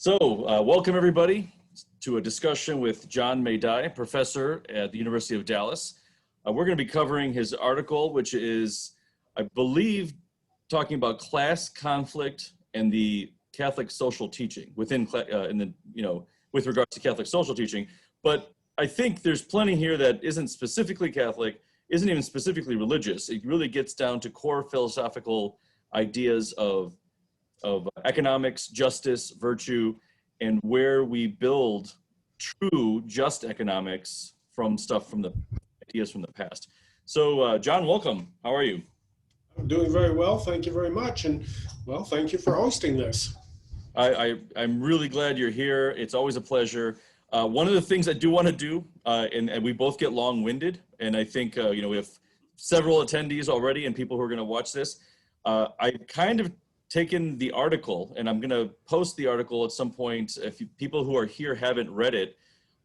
Welcome everybody to a discussion with John Médaille, professor at the University of Dallas. We're going to be covering his article, which is, I believe, talking about class conflict and the Catholic social teaching with regards to Catholic social teaching. But I think there's plenty here that isn't specifically Catholic, isn't even specifically religious. It really gets down to core philosophical ideas of economics, justice, virtue, and where we build true, just economics from the ideas from the past. So, John, welcome. How are you? I'm doing very well. Thank you very much. And, well, thank you for hosting this. I'm really glad you're here. It's always a pleasure. One of the things I do want to do, and we both get long-winded, and I think, we have several attendees already and people who are going to watch this. I kind of taken the article, and I'm going to post the article at some point if people who are here haven't read it.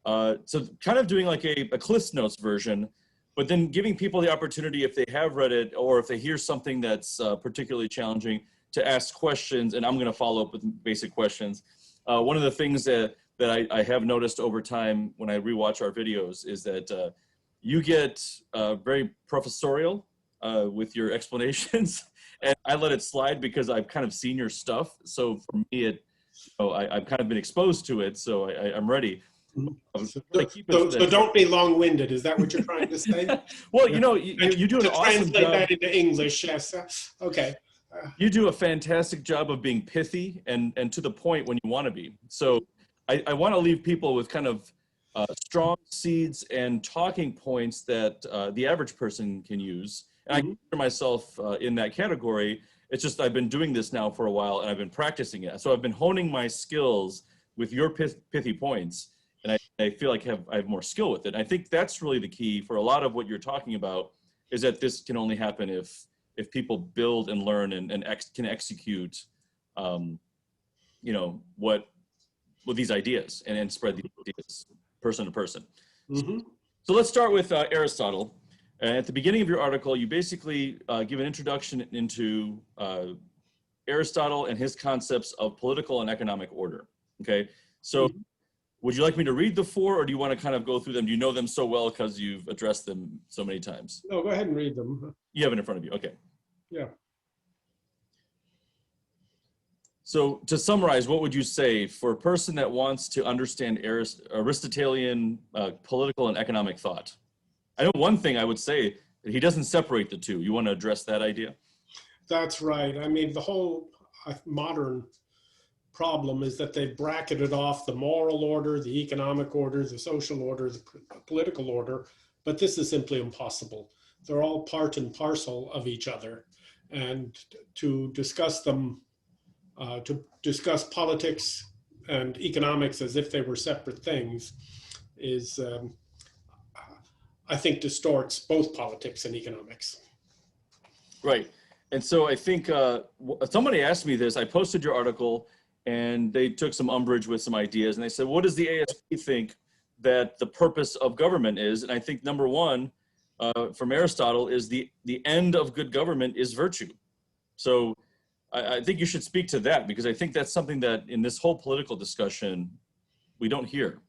So kind of doing like a Cliff Notes version, but then giving people the opportunity, if they have read it or if they hear something that's particularly challenging, to ask questions, and I'm going to follow up with basic questions. One of the things that I have noticed over time when I rewatch our videos is that you get very professorial with your explanations. And I let it slide because I've kind of seen your stuff. So for me, I've kind of been exposed to it. So I'm ready. So don't be long-winded. Is that what you're trying to say? Well, you do an awesome job. Translate that into English, yes. Okay. You do a fantastic job of being pithy and to the point when you want to be. So I want to leave people with kind of strong seeds and talking points that the average person can use. And I consider myself in that category. It's just I've been doing this now for a while and I've been practicing it. So I've been honing my skills with your pithy points, and I feel like I have more skill with it. And I think that's really the key for a lot of what you're talking about, is that this can only happen if people build and learn and can execute, what these ideas and spread these ideas person to person. So let's start with Aristotle. At the beginning of your article, you basically give an introduction into Aristotle and his concepts of political and economic order. Okay, so would you like me to read the four, or do you want to kind of go through them? Do you know them so well because you've addressed them so many times? No, go ahead and read them. You have it in front of you. Okay. Yeah. So to summarize, what would you say for a person that wants to understand Aristotelian political and economic thought? I know one thing I would say, that he doesn't separate the two. You want to address that idea? That's right. I mean, the whole modern problem is that they've bracketed off the moral order, the economic order, the social order, the political order, but this is simply impossible. They're all part and parcel of each other. And to discuss them, to discuss politics and economics as if they were separate things is, I think, distorts both politics and economics. Right. And so I think somebody asked me this. I posted your article and they took some umbrage with some ideas, and they said, what does the ASP think that the purpose of government is? And I think number one, from Aristotle, is the end of good government is virtue. So I think you should speak to that, because I think that's something that in this whole political discussion, we don't hear.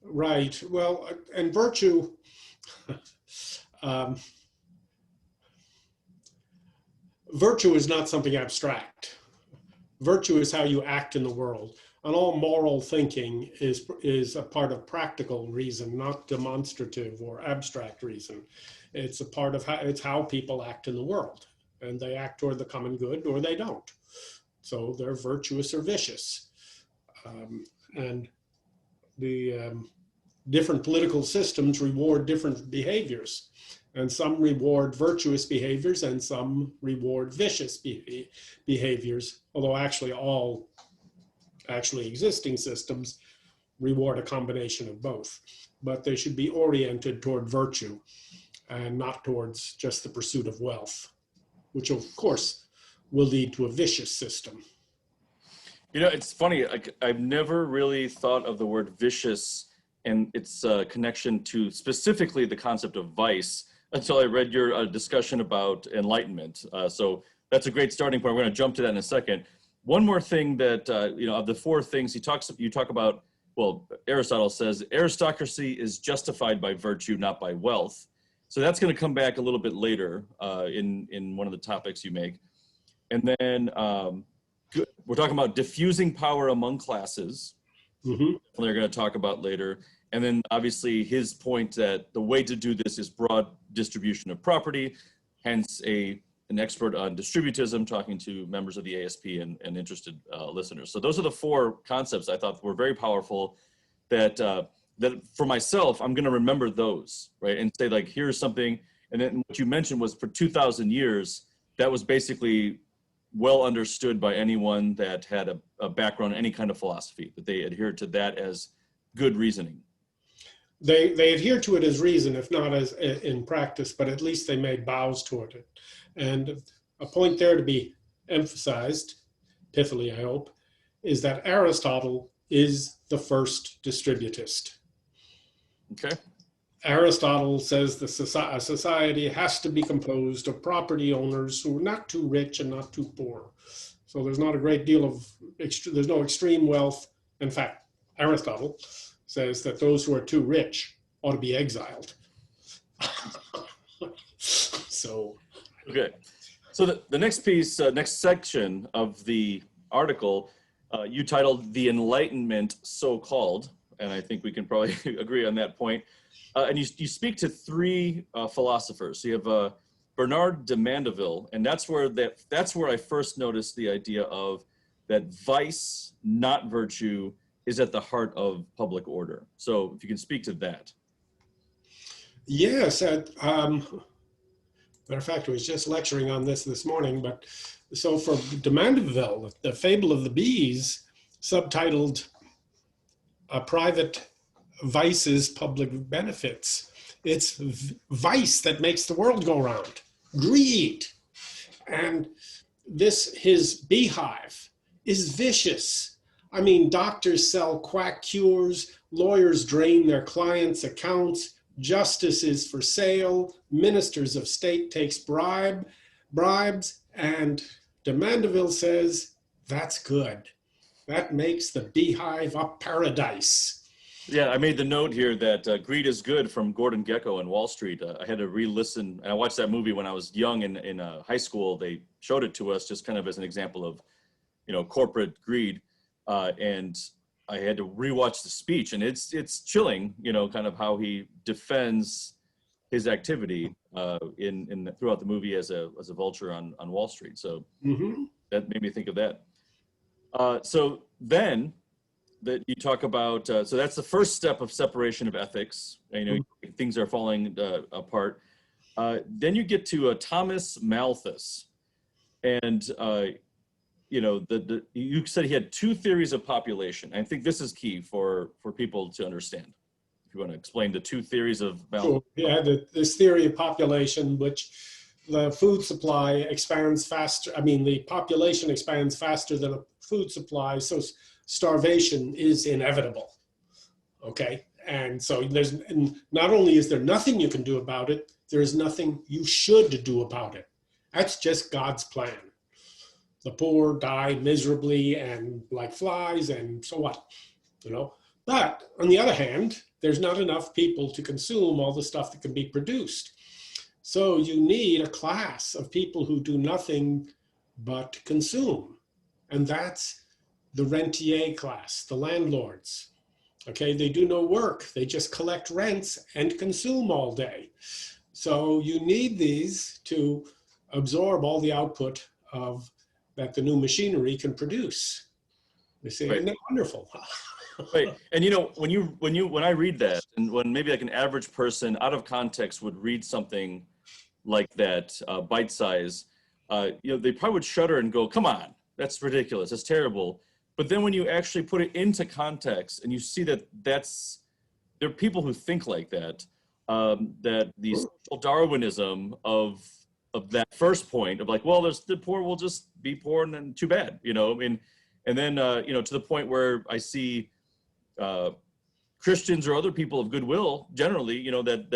Right. Well, and virtue, virtue is not something abstract. Virtue is how you act in the world. And all moral thinking is a part of practical reason, not demonstrative or abstract reason. It's a part of how people act in the world, and they act toward the common good or they don't. So they're virtuous or vicious. And the different political systems reward different behaviors, and some reward virtuous behaviors and some reward vicious behaviors, although all existing systems reward a combination of both. But they should be oriented toward virtue and not towards just the pursuit of wealth, which of course will lead to a vicious system. It's funny, I've never really thought of the word vicious and its connection to specifically the concept of vice until I read your discussion about Enlightenment. So that's a great starting point. We're going to jump to that in a second. One more thing that, of the four things you talk about, well, Aristotle says aristocracy is justified by virtue, not by wealth. So that's going to come back a little bit later in one of the topics you make. And then we're talking about diffusing power among classes. Mm-hmm. They're going to talk about later. And then obviously his point that the way to do this is broad distribution of property, hence an expert on distributism talking to members of the ASP and interested listeners. So those are the four concepts I thought were very powerful that that for myself, I'm going to remember those, right? And say like, here's something. And then what you mentioned was for 2,000 years, that was basically well understood by anyone that had a background in any kind of philosophy, that they adhered to that as good reasoning. They adhere to it as reason, if not as in practice, but at least they made bows toward it. And a point there to be emphasized, pithily I hope, is that Aristotle is the first distributist. Okay. Aristotle says a society has to be composed of property owners who are not too rich and not too poor. So there's not a great deal of, there's no extreme wealth. In fact, Aristotle says that those who are too rich ought to be exiled. So. Okay. So the next piece, next section of the article, you titled The Enlightenment So-Called, and I think we can probably agree on that point. And you speak to three philosophers. So you have Bernard de Mandeville, and that's where I first noticed the idea of that vice, not virtue, is at the heart of public order. So if you can speak to that. Yes. Matter of fact, I was just lecturing on this morning, but so for de Mandeville, the Fable of the Bees, subtitled Private Vices, Public Benefits. It's vice that makes the world go round, greed. And his beehive is vicious. I mean, doctors sell quack cures, lawyers drain their clients' accounts, justice is for sale, ministers of state takes bribes, and de Mandeville says, that's good. That makes the beehive a paradise. Yeah, I made the note here that Greed is Good from Gordon Gekko and Wall Street. I had to re-listen, and I watched that movie when I was young in high school. They showed it to us just kind of as an example of, corporate greed. And I had to rewatch the speech, and it's chilling, kind of how he defends his activity throughout the movie as a vulture on Wall Street. So that made me think of that. So then that you talk about, so that's the first step of separation of ethics. Things are falling apart. Then you get to Thomas Malthus, and you said he had two theories of population. I think this is key for people to understand. If you want to explain the two theories of Malthus. Sure. Yeah, this theory of population, which the food supply expands faster. I mean, the population expands faster than a food supply, so starvation is inevitable. Okay, and so not only is there nothing you can do about it, there is nothing you should do about it. That's just God's plan. The poor die miserably and like flies, and so what, But on the other hand, there's not enough people to consume all the stuff that can be produced. So you need a class of people who do nothing but consume. And that's the rentier class, the landlords. Okay, they do no work. They just collect rents and consume all day. So you need these to absorb all the output that the new machinery can produce. You see, right. Isn't that wonderful? Right, and when I read that, and when maybe like an average person out of context would read something like that, bite size, they probably would shudder and go, "Come on, that's ridiculous, that's terrible." But then when you actually put it into context and you see that there are people who think like that, that the social Darwinism of that first point of like, well, the poor will just be poor and then too bad, and then to the point where I see Christians or other people of goodwill generally, that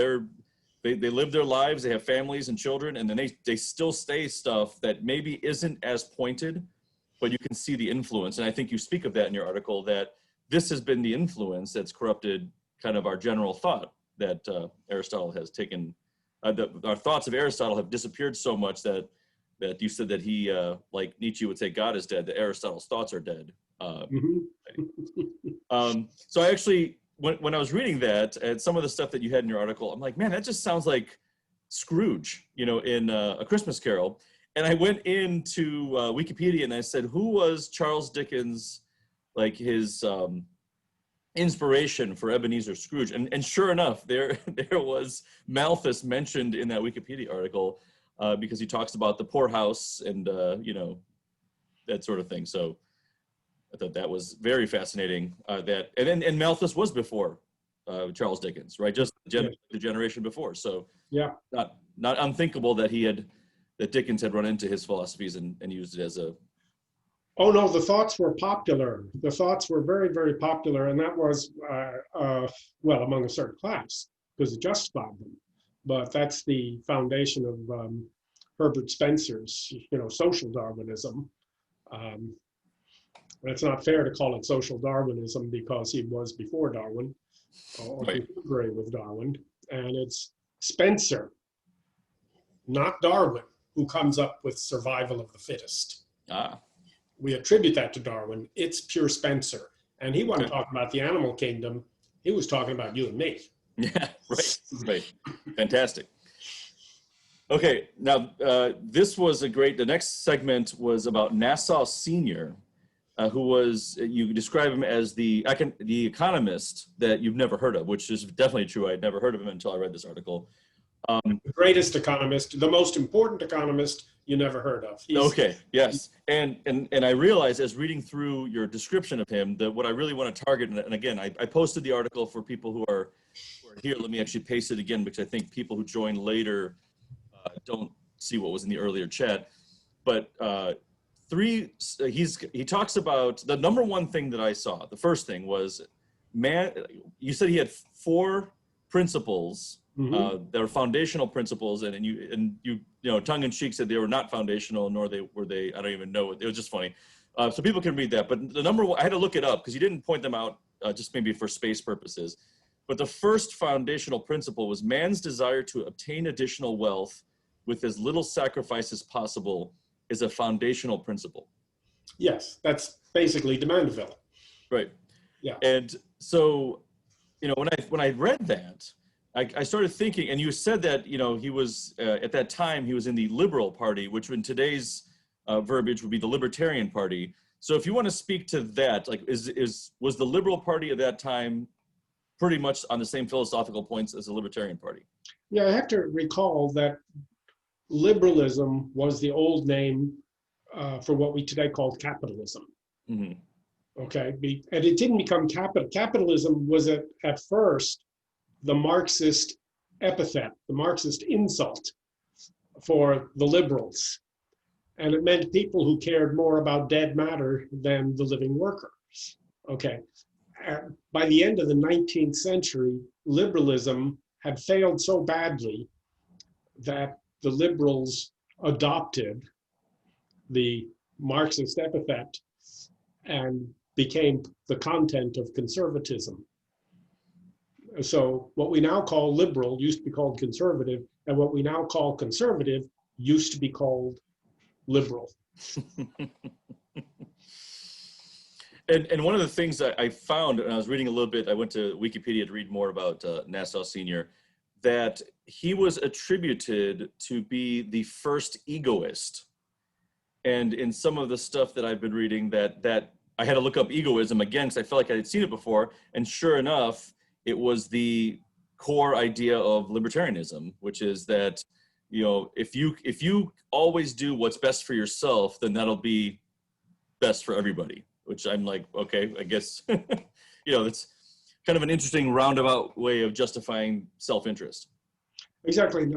they live their lives, they have families and children, and then they still say stuff that maybe isn't as pointed, but you can see the influence. And I think you speak of that in your article, that this has been the influence that's corrupted kind of our general thought, that Aristotle has taken, our thoughts of Aristotle have disappeared so much that you said that he, like Nietzsche would say, God is dead, that Aristotle's thoughts are dead. So I actually, when I was reading that and some of the stuff that you had in your article, I'm like, man, that just sounds like Scrooge, you know, in A Christmas Carol. And I went into Wikipedia and I said, who was Charles Dickens, like his inspiration for Ebenezer Scrooge? And sure enough, there was Malthus mentioned in that Wikipedia article, because he talks about the poorhouse and, you know, that sort of thing. So I thought that was very fascinating. And Malthus was before Charles Dickens, right? Just the generation before. So yeah, not unthinkable that that Dickens had run into his philosophies and used it as a. Oh no, the thoughts were popular. The thoughts were very, very popular, and that was well, among a certain class, because it justified them. But that's the foundation of Herbert Spencer's, you know, social Darwinism. It's not fair to call it social Darwinism because he was before Darwin, or Right. contemporary with Darwin, and it's Spencer, not Darwin, who comes up with survival of the fittest. Ah. We attribute that to Darwin. It's pure Spencer. And he wasn't talking about the animal kingdom. He was talking about you and me. Yeah, right. Fantastic. Okay, now this was the next segment was about Nassau Senior, who was, you describe him as the economist that you've never heard of, which is definitely true. I'd never heard of him until I read this article. The greatest economist, the most important economist you never heard of. Okay, yes. And I realized as reading through your description of him that what I really want to target, and again, I posted the article for people who are here. Let me actually paste it again because I think people who join later don't see what was in the earlier chat. But he talks about the number one thing that I saw. The first thing was, you said he had 4 principles. They were foundational principles, and you know, tongue in cheek said they were not foundational, nor were they. I don't even know. It was just funny. So people can read that. But the number one, I had to look it up because you didn't point them out, just maybe for space purposes. But the first foundational principle was man's desire to obtain additional wealth with as little sacrifice as possible is a foundational principle. Yes, that's basically de Mandeville. Right. Yeah. And so, you know, when I read that, I started thinking, and you said that, you know, he was, at that time, he was in the Liberal Party, which in today's verbiage would be the Libertarian Party. So if you want to speak to that, like, was the Liberal Party at that time pretty much on the same philosophical points as the Libertarian Party? Yeah, I have to recall that liberalism was the old name for what we today call capitalism. Okay, and it didn't become capital. Capitalism was at first the Marxist epithet, the Marxist insult for the liberals. And it meant people who cared more about dead matter than the living workers. Okay. By the end of the 19th century, liberalism had failed so badly that the liberals adopted the Marxist epithet and became the content of conservatism. So what we now call liberal used to be called conservative, and what we now call conservative used to be called liberal. And one of the things that I found, and I was reading a little bit, I went to Wikipedia to read more about Nassau Senior, that he was attributed to be the first egoist. And in some of the stuff that I've been reading, that I had to look up egoism again because I felt like I had seen it before. And sure enough, it was the core idea of libertarianism, which is that, you know, if you always do what's best for yourself, then that'll be best for everybody. Which I'm like, okay, I guess, you know, it's kind of an interesting roundabout way of justifying self-interest. Exactly.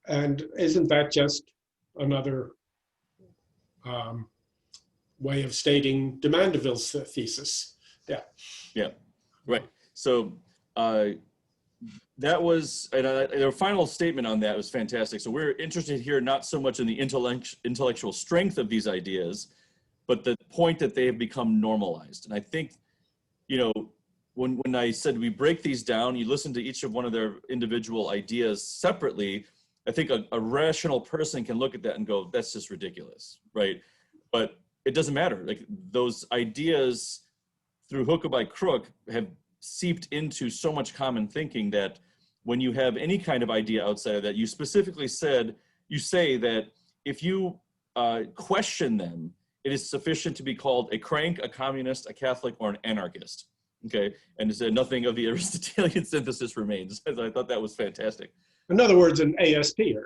And isn't that just another way of stating de Mandeville's thesis? Yeah. Yeah, right. So that was, and their final statement on that was fantastic. So we're interested here not so much in the intellectual strength of these ideas, but the point that they have become normalized. And I think, you know, when I said we break these down, you listen to each of one of their individual ideas separately, I think a rational person can look at that and go, that's just ridiculous, right? But it doesn't matter. Like, those ideas through hook or by crook have seeped into so much common thinking that when you have any kind of idea outside of that, you specifically say that if you question them, it is sufficient to be called a crank, a communist, a Catholic, or an anarchist. Okay, and nothing of the Aristotelian synthesis remains. I thought that was fantastic. In other words, an ASPer.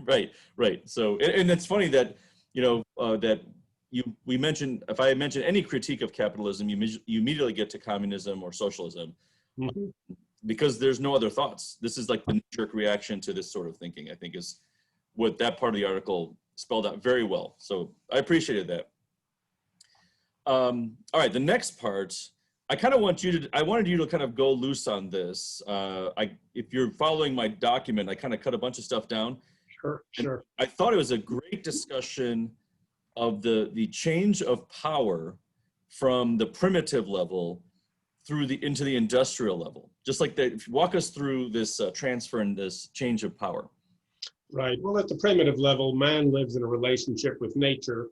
Right. So, and it's funny that, you know, we mentioned, if I mention any critique of capitalism, you immediately get to communism or socialism, Mm-hmm. because there's no other thoughts. This is like the knee-jerk reaction to this sort of thinking, I think, is what that part of the article spelled out very well. So I appreciated that. All right, the next part, I wanted you to kind of go loose on this. If you're following my document, I kind of cut a bunch of stuff down. Sure. I thought it was a great discussion of the change of power from the primitive level into the industrial level. Just like that, walk us through this transfer and this change of power. Right. Well, at the primitive level, man lives in a relationship with nature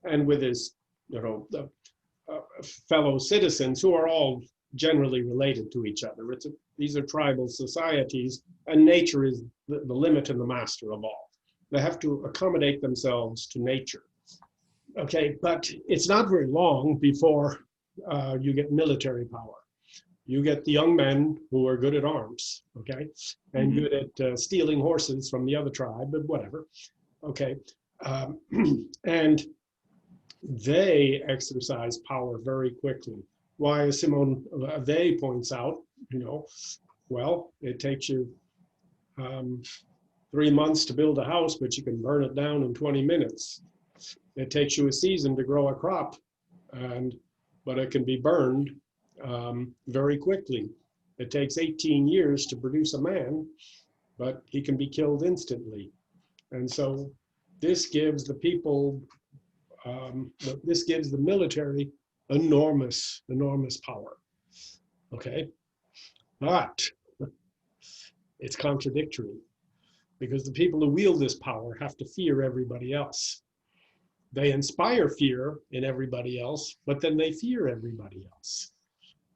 and with his, fellow citizens who are all generally related to each other. These are tribal societies, and nature is the limit and the master of all. They have to accommodate themselves to nature. Okay, but it's not very long before you get military power. You get the young men who are good at arms, okay, and good at stealing horses from the other tribe, but whatever, okay. And they exercise power very quickly. Why, as Simone Weil points out, well, it takes you 3 months to build a house, but you can burn it down in 20 minutes. It takes you a season to grow a crop, but it can be burned very quickly. It takes 18 years to produce a man, but he can be killed instantly. And so this gives the people, this gives the military enormous power. Okay, but it's contradictory, because the people who wield this power have to fear everybody else. They inspire fear in everybody else, but then they fear everybody else.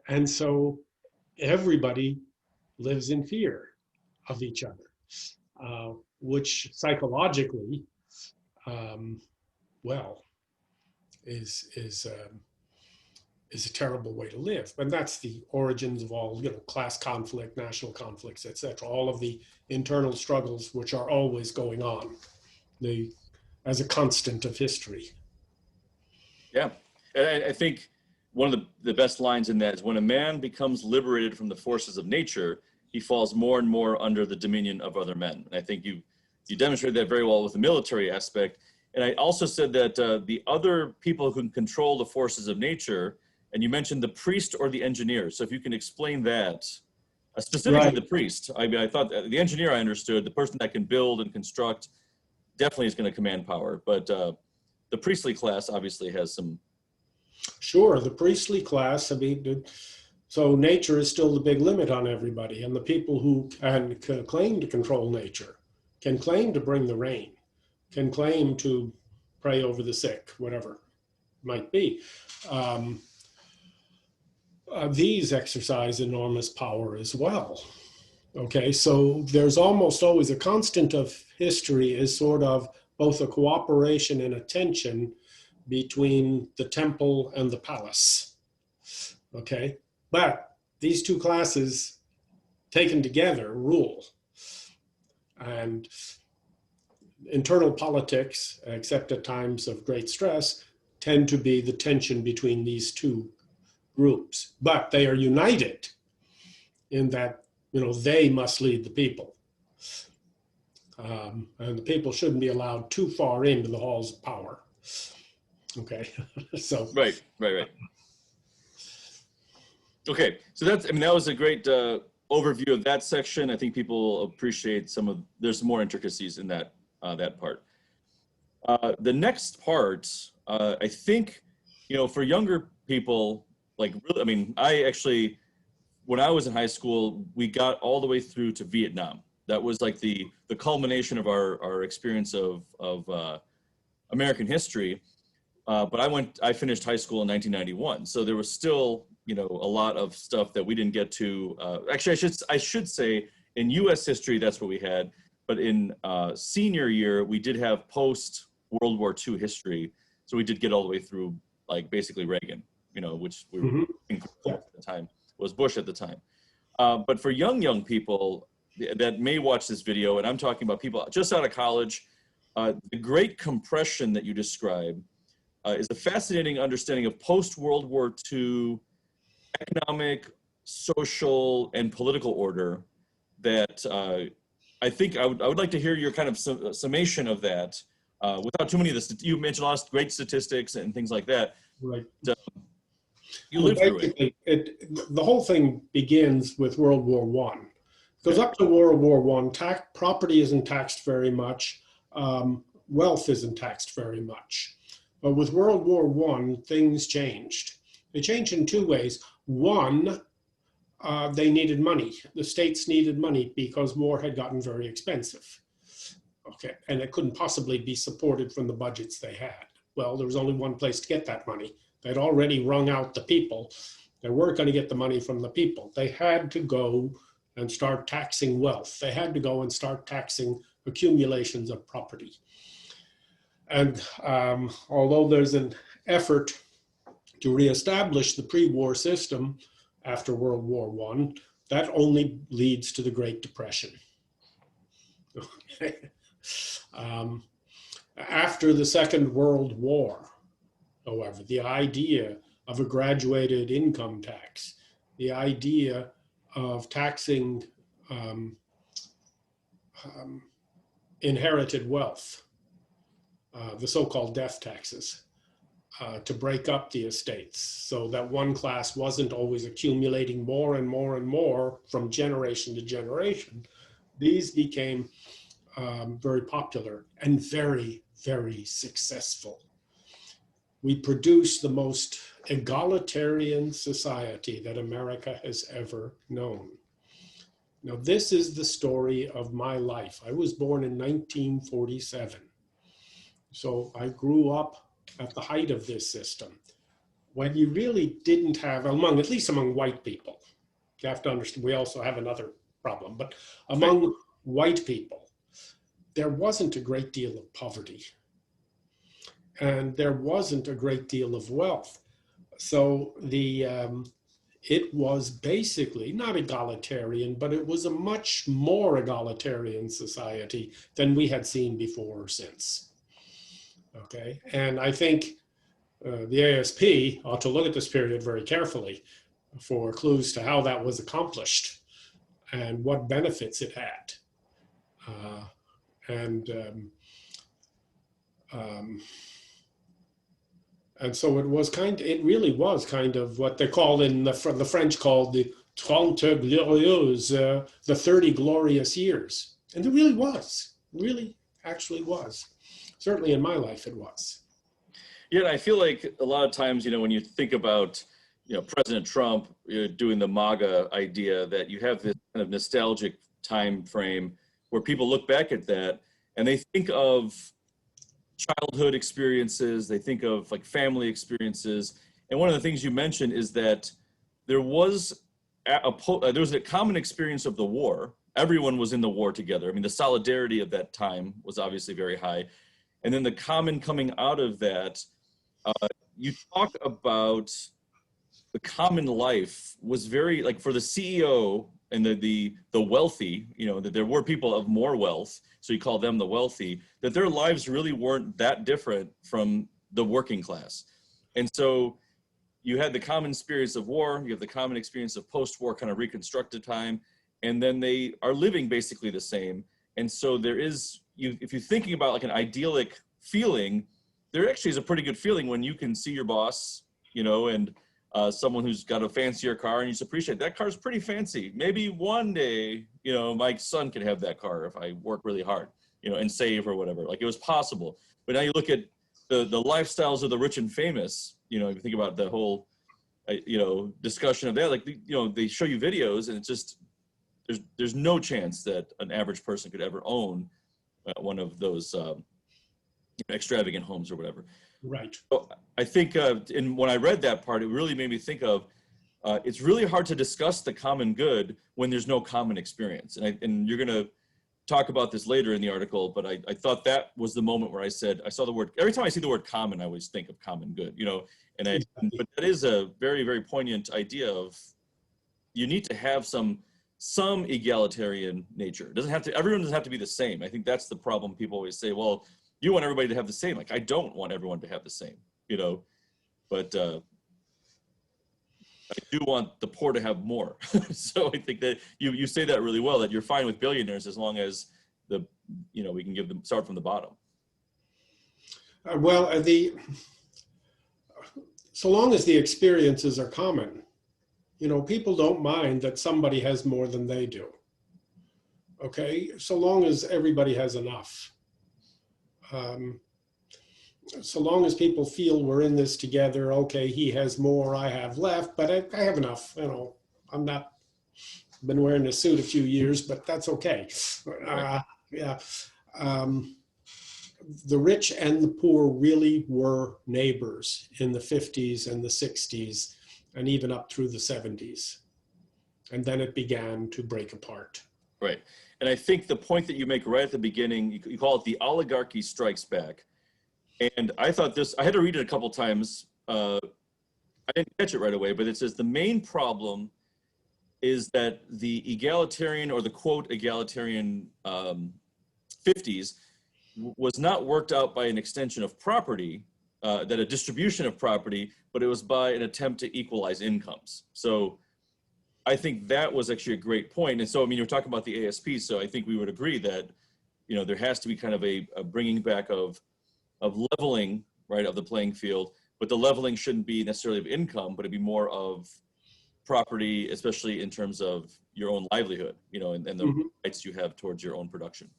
And so everybody lives in fear of each other, which psychologically, is a terrible way to live. And that's the origins of all, class conflict, national conflicts, etc. All of the internal struggles which are always going on, as a constant of history. Yeah, and I think one of the best lines in that is, when a man becomes liberated from the forces of nature, he falls more and more under the dominion of other men. And I think you demonstrated that very well with the military aspect. And I also said that the other people who can control the forces of nature, and you mentioned the priest or the engineer. So if you can explain that, specifically Right. the priest. I thought the engineer I understood, the person that can build and construct, definitely is going to command power. But the priestly class obviously has some. Sure, the priestly class, so nature is still the big limit on everybody. And the people who can claim to control nature, can claim to bring the rain, can claim to pray over the sick, whatever it might be. These exercise enormous power as well. Okay, so there's almost always a constant of history is sort of both a cooperation and a tension between the temple and the palace. Okay, but these two classes taken together rule. And internal politics, except at times of great stress, tend to be the tension between these two groups. But they are united in that, they must lead the people. And the people shouldn't be allowed too far into the halls of power. Okay, so. Right. Okay, so that was a great overview of that section. I think people appreciate there's some more intricacies in that, that part. The next part, I think, for younger people, like really, I mean, when I was in high school, we got all the way through to Vietnam. That was like the culmination of our experience of American history. But I finished high school in 1991. So there was still, a lot of stuff that we didn't get to. Actually, I should say in US history, that's what we had. But in senior year, we did have post World War II history. So we did get all the way through, like, basically Reagan, which we were at the time, was Bush at the time. But for young people that may watch this video, and I'm talking about people just out of college, the great compression that you describe is a fascinating understanding of post-World War II economic, social, and political order that I think I would like to hear your kind of summation of that without too many of the, you mentioned a lot of great statistics and things like that. Right. You lived through it. The whole thing begins with World War I. Because up to World War I, property isn't taxed very much, wealth isn't taxed very much. But with World War I, things changed. They changed in two ways. One, they needed money. The states needed money because war had gotten very expensive. Okay, and it couldn't possibly be supported from the budgets they had. Well, there was only one place to get that money. They'd already wrung out the people. They weren't going to get the money from the people. They had to go and start taxing wealth. They had to go and start taxing accumulations of property. And although there's an effort to reestablish the pre-war system after World War I, that only leads to the Great Depression. Okay. After the Second World War, however, the idea of a graduated income tax, the idea of taxing inherited wealth, the so-called death taxes, to break up the estates so that one class wasn't always accumulating more and more and more from generation to generation. These became very popular and very, very successful. We produced the most egalitarian society that America has ever known. Now, this is the story of my life. I was born in 1947. So I grew up at the height of this system, when you really didn't have, at least among white people, you have to understand, we also have another problem, but among white people, there wasn't a great deal of poverty. And there wasn't a great deal of wealth. So it was basically not egalitarian, but it was a much more egalitarian society than we had seen before or since. Okay, and I think the ASP ought to look at this period very carefully for clues to how that was accomplished and what benefits it had. And so it really was kind of what they call the French called the 30 glorieuses, the 30 glorious years. And it really was, really actually was. Certainly in my life it was. Yeah, I feel like a lot of times, when you think about, President Trump doing the MAGA idea, that you have this kind of nostalgic time frame where people look back at that and they think of childhood experiences, they think of like family experiences. And one of the things you mentioned is that there was a common experience of the war. Everyone was in the war together. I mean, the solidarity of that time was obviously very high. And then the common coming out of that, you talk about the common life was very, like, for the CEO and the wealthy, that there were people of more wealth, so you call them the wealthy, that their lives really weren't that different from the working class. And so you had the common experience of war, you have the common experience of post-war kind of reconstructed time, and then they are living basically the same. And so there is, if you're thinking about like an idyllic feeling, there actually is a pretty good feeling when you can see your boss, and someone who's got a fancier car, and you just appreciate that car's pretty fancy. Maybe one day, you know, my son could have that car if I work really hard, you know, and save or whatever. Like, it was possible. But now you look at the lifestyles of the rich and famous, you know, if you think about the whole, you know, discussion of that, like, you know, they show you videos, and it's just, there's no chance that an average person could ever own one of those extravagant homes or whatever. Right. So I think, and when I read that part, it really made me think of, it's really hard to discuss the common good when there's no common experience. And you're going to talk about this later in the article, but I thought that was the moment where I said, I saw the word, every time I see the word common, I always think of common good, you know, but that is a very, very poignant idea of, you need to have some egalitarian nature. It doesn't have to, everyone doesn't have to be the same. I think that's the problem. People always say, well, you want everybody to have the same. Like, I don't want everyone to have the same, you know, but I do want the poor to have more. So I think that you say that really well, that you're fine with billionaires as long as you know, we can give them, start from the bottom. So long as the experiences are common, you know, people don't mind that somebody has more than they do. Okay, so long as everybody has enough. So long as people feel we're in this together, okay, he has more, I have left, but I have enough, you know, been wearing a suit a few years, but that's okay. Yeah. The rich and the poor really were neighbors in the 50s and the 60s, and even up through the 70s. And then it began to break apart. Right. And I think the point that you make right at the beginning, you call it the oligarchy strikes back. And I thought this, I had to read it a couple times. I didn't catch it right away, but it says the main problem is that the egalitarian, or the quote egalitarian 50s was not worked out by an extension of property, that a distribution of property, but it was by an attempt to equalize incomes. So I think that was actually a great point. And so, I mean, you're talking about the ASP, so I think we would agree that, you know, there has to be kind of a bringing back of leveling, right, of the playing field, but the leveling shouldn't be necessarily of income, but it'd be more of property, especially in terms of your own livelihood, you know, and the rights you have towards your own production.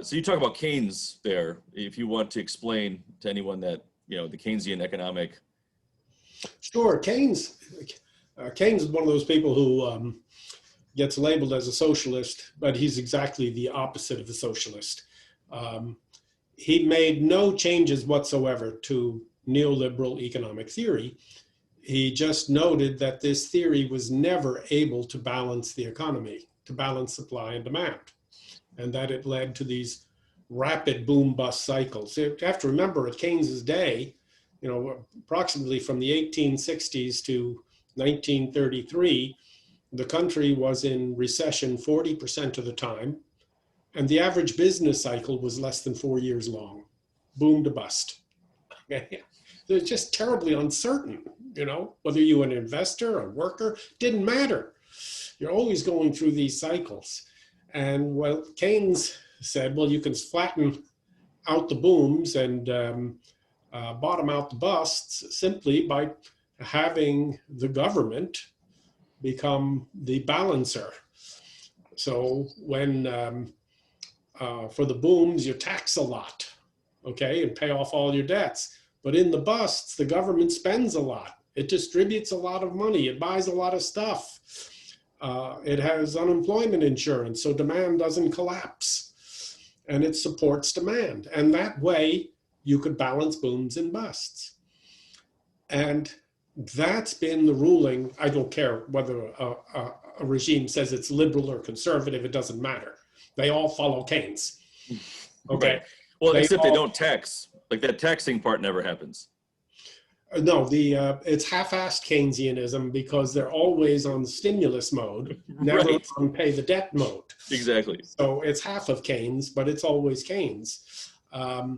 So you talk about Keynes there, if you want to explain to anyone that, you know, the Keynesian economic. Sure, Keynes is one of those people who gets labeled as a socialist, but he's exactly the opposite of a socialist. He made no changes whatsoever to neoliberal economic theory. He just noted that this theory was never able to balance the economy, to balance supply and demand, and that it led to these rapid boom-bust cycles. You have to remember, at Keynes's day, you know, approximately from the 1860s to 1933, the country was in recession 40% of the time, and the average business cycle was less than 4 years long, boom to bust. Okay? They're just terribly uncertain, you know, whether you're an investor, a worker, didn't matter. You're always going through these cycles. And well, Keynes said, well, you can flatten out the booms and bottom out the busts simply by having the government become the balancer. So when, for the booms, you tax a lot, okay, and pay off all your debts. But in the busts, the government spends a lot. It distributes a lot of money. It buys a lot of stuff. It has unemployment insurance, so demand doesn't collapse. And it supports demand. And that way, you could balance booms and busts. And that's been the ruling. I don't care whether a regime says it's liberal or conservative, it doesn't matter. They all follow Keynes. Okay. Right. Well, except they don't tax. Like, that taxing part never happens. No, it's half-assed Keynesianism because they're always on stimulus mode, never Right. on pay the debt mode. Exactly. So it's half of Keynes, but it's always Keynes. But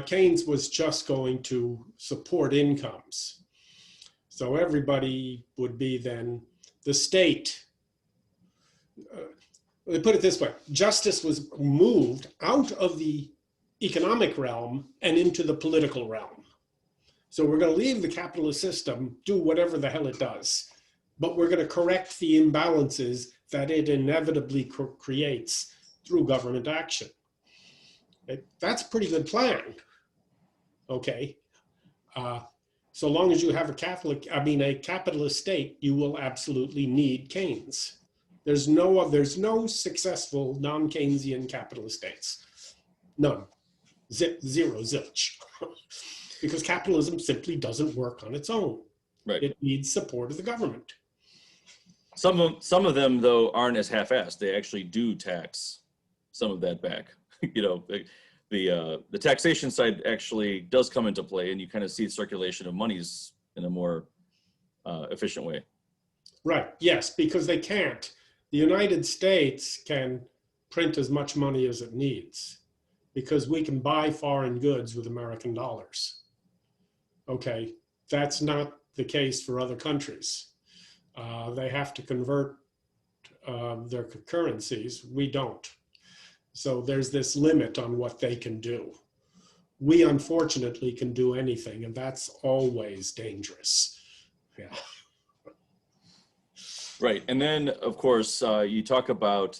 Keynes was just going to support incomes. So everybody would be then the state. They put it this way, justice was moved out of the economic realm and into the political realm. So we're going to leave the capitalist system, do whatever the hell it does, but we're going to correct the imbalances that it inevitably creates through government action. Okay? That's a pretty good plan. Okay. So long as you have a capitalist state, you will absolutely need Keynes. There's no successful non-Keynesian capitalist states. None. Zero, zilch. Because capitalism simply doesn't work on its own. Right. It needs support of the government. Some of them, though, aren't as half-assed. They actually do tax some of that back. You know, the taxation side actually does come into play, and you kind of see circulation of monies in a more efficient way. Right. Yes, because they can't. The United States can print as much money as it needs because we can buy foreign goods with American dollars. Okay, that's not the case for other countries. They have to convert their currencies. We don't. So there's this limit on what they can do. We unfortunately can do anything, and that's always dangerous. Yeah. Right, and then of course you talk about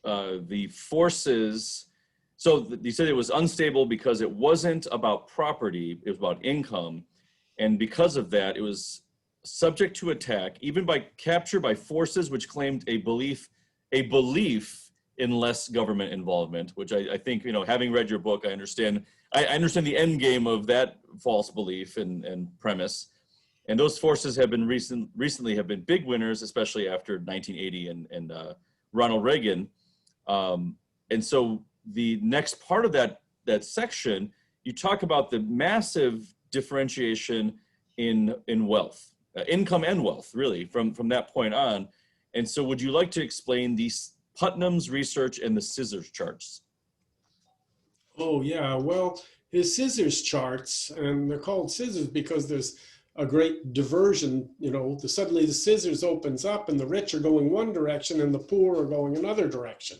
the forces. So you said it was unstable because it wasn't about property; it was about income, and because of that, it was subject to attack, even by capture by forces which claimed a belief in less government involvement. Which I think, having read your book, I understand. I understand the end game of that false belief and premise. And those forces have been recently have been big winners, especially after 1980 and Ronald Reagan. And so the next part of that section, you talk about the massive differentiation in wealth, income and wealth, really, from that point on. And so would you like to explain these Putnam's research and the scissors charts? Oh, yeah. Well, his scissors charts, and they're called scissors because there's a great diversion. Suddenly the scissors opens up and the rich are going one direction and the poor are going another direction.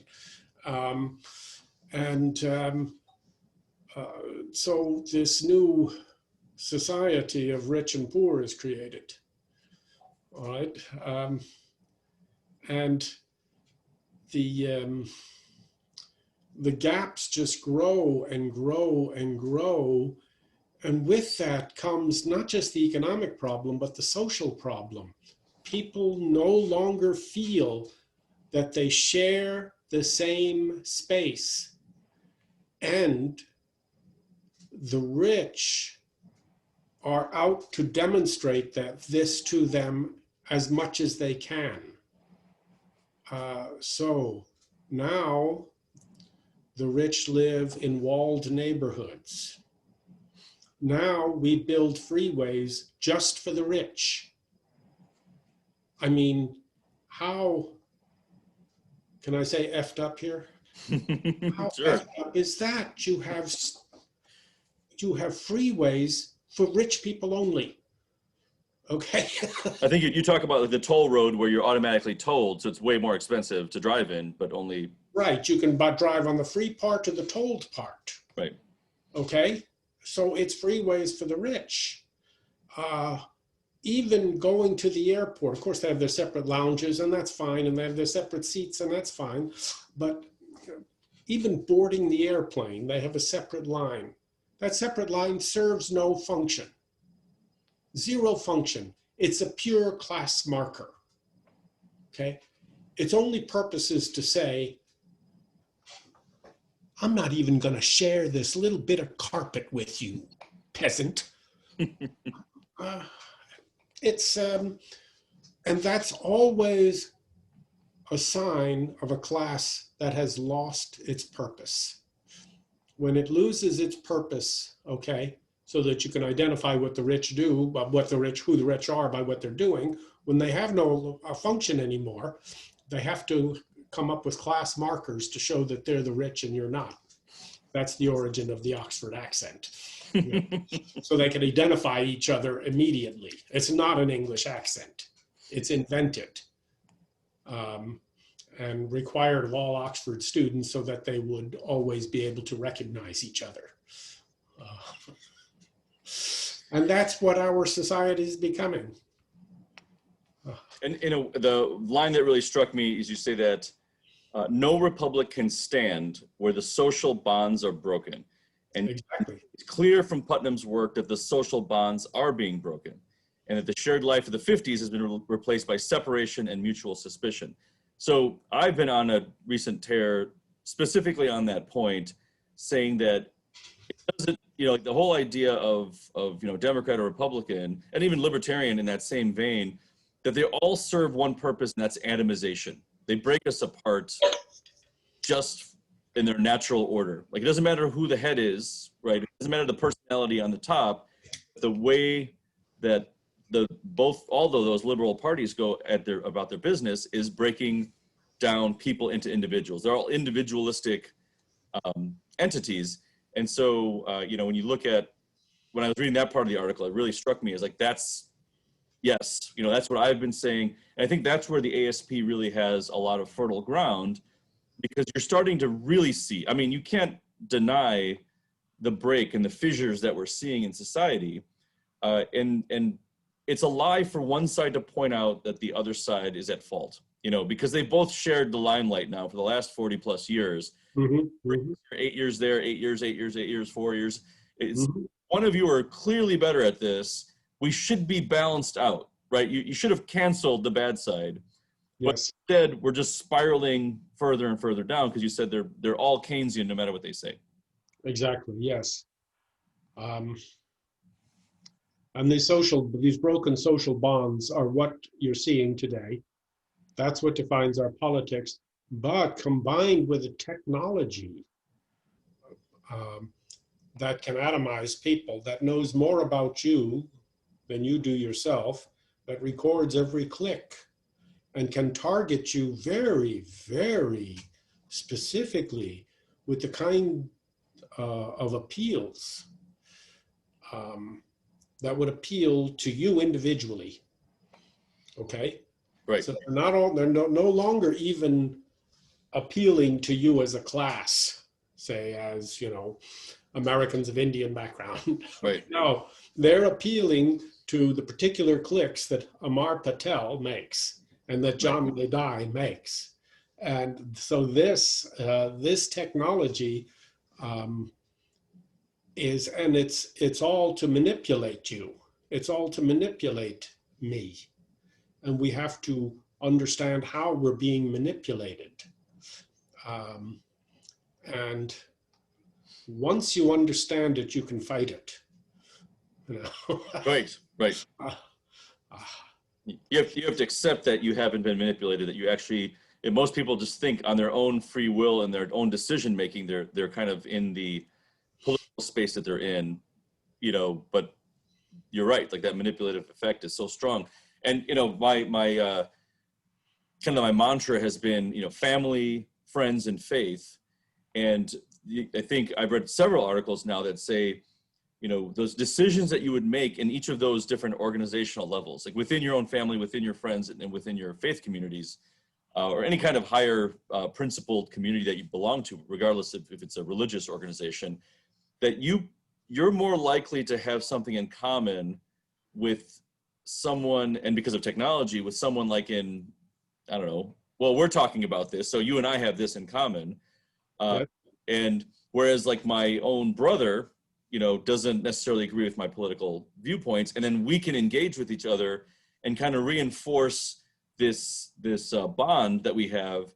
So this new society of rich and poor is created. All right. And the gaps just grow and grow and grow. And with that comes not just the economic problem, but the social problem. People no longer feel that they share the same space. And the rich are out to demonstrate this to them as much as they can. So now the rich live in walled neighborhoods. Now we build freeways just for the rich. I mean, how can I say effed up here? How Sure. effed up is that? You have freeways for rich people only. Okay. I think you talk about the toll road where you're automatically tolled, so it's way more expensive to drive in, but only. Right. You can drive on the free part or the tolled part. Right. Okay. So it's freeways for the rich. Even going to the airport, of course, they have their separate lounges, and that's fine, and they have their separate seats, and that's fine. But even boarding the airplane, they have a separate line. That separate line serves no function. Zero function. It's a pure class marker. Okay? Its only purpose is to say, I'm not even going to share this little bit of carpet with you, peasant. And that's always a sign of a class that has lost its purpose. When it loses its purpose, okay, so that you can identify what the rich do, who the rich are by what they're doing, when they have no function anymore, they have to come up with class markers to show that they're the rich and you're not. That's the origin of the Oxford accent. So they can identify each other immediately. It's not an English accent. It's invented. and required of all Oxford students so that they would always be able to recognize each other. And that's what our society is becoming. And the line that really struck me is you say that no republic can stand where the social bonds are broken. And Exactly. it's clear from Putnam's work that the social bonds are being broken, and that the shared life of the 50s has been replaced by separation and mutual suspicion. So I've been on a recent tear specifically on that point, saying that it doesn't, like the whole idea of Democrat or Republican, and even libertarian in that same vein, that they all serve one purpose, and that's atomization. They break us apart just in their natural order. Like, it doesn't matter who the head is, right? It doesn't matter the personality on the top. The way that although those liberal parties go about their business is breaking down people into individuals. They're all individualistic entities. And so, when you look at, when I was reading that part of the article, it really struck me as like, that's what I've been saying. And I think that's where the ASP really has a lot of fertile ground, because you're starting to really see, I mean, you can't deny the break and the fissures that we're seeing in society. And it's a lie for one side to point out that the other side is at fault, because they both shared the limelight now for the last 40 plus years. 8 years there, 8 years, 8 years, 8 years, 4 years. One of you are clearly better at this. We should be balanced out, right? You should have canceled the bad side. Yes. But instead, we're just spiraling further and further down, because you said they're all Keynesian no matter what they say. Exactly, yes. And these broken social bonds are what you're seeing today. That's what defines our politics. But combined with a technology that can atomize people, that knows more about you than you do yourself, that records every click and can target you very, very specifically with the kind of appeals that would appeal to you individually. Okay? Right. So they're no longer even appealing to you as a class, say as, Americans of Indian background. Right. No, they're appealing to the particular clicks that Amar Patel makes and that John Médaille makes. And so this technology it's all to manipulate you. It's all to manipulate me. And we have to understand how we're being manipulated. And once you understand it, you can fight it. Right. You have to accept that you haven't been manipulated, that you actually, and most people just think on their own free will and their own decision making, they're kind of in the political space that they're in, but you're right, like that manipulative effect is so strong. And my kind of my mantra has been, family, friends, and faith. And I think I've read several articles now that say, those decisions that you would make in each of those different organizational levels, like within your own family, within your friends, and within your faith communities, or any kind of higher principled community that you belong to, regardless of if it's a religious organization, that you're more likely to have something in common with someone, and because of technology, with someone like in, I don't know, well, we're talking about this, so you and I have this in common. Yep. And whereas like my own brother, doesn't necessarily agree with my political viewpoints, and then we can engage with each other and kind of reinforce this bond that we have.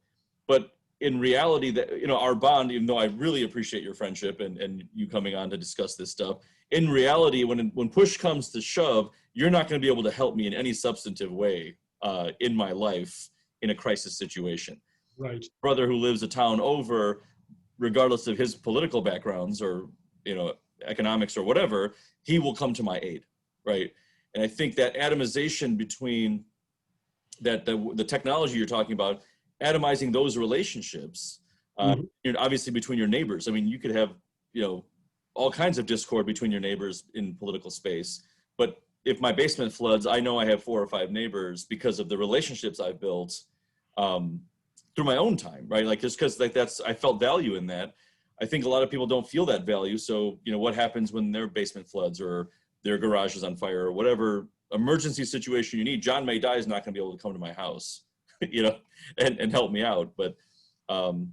But in reality, that our bond, even though I really appreciate your friendship and you coming on to discuss this stuff, in reality, when push comes to shove, you're not going to be able to help me in any substantive way in my life in a crisis situation. Right. Brother who lives a town over, regardless of his political backgrounds or economics or whatever, he will come to my aid, right? And I think that atomization between that the technology you're talking about, atomizing those relationships, obviously between your neighbors. I mean, you could have all kinds of discord between your neighbors in political space, but if my basement floods, I know I have 4 or 5 neighbors because of the relationships I've built through my own time, right? Like just because like I felt value in that. I think a lot of people don't feel that value. So, you know, what happens when their basement floods or their garage is on fire or whatever emergency situation you need? John Médaille is not going to be able to come to my house, you know, and help me out. But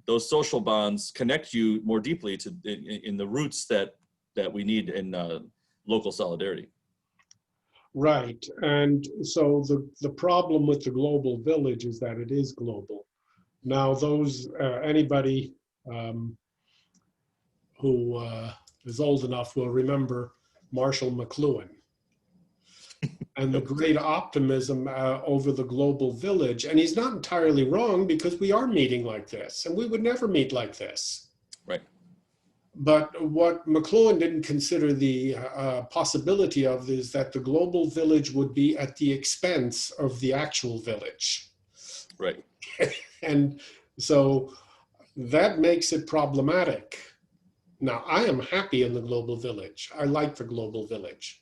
those social bonds connect you more deeply to in the roots that we need in local solidarity. Right. And so the problem with the global village is that it is global. Now, anybody who is old enough will remember Marshall McLuhan and the great optimism over the global village. And he's not entirely wrong, because we are meeting like this, and we would never meet like this. Right. But what McLuhan didn't consider the possibility of is that the global village would be at the expense of the actual village. Right. And so that makes it problematic. Now, I am happy in the global village. I like the global village.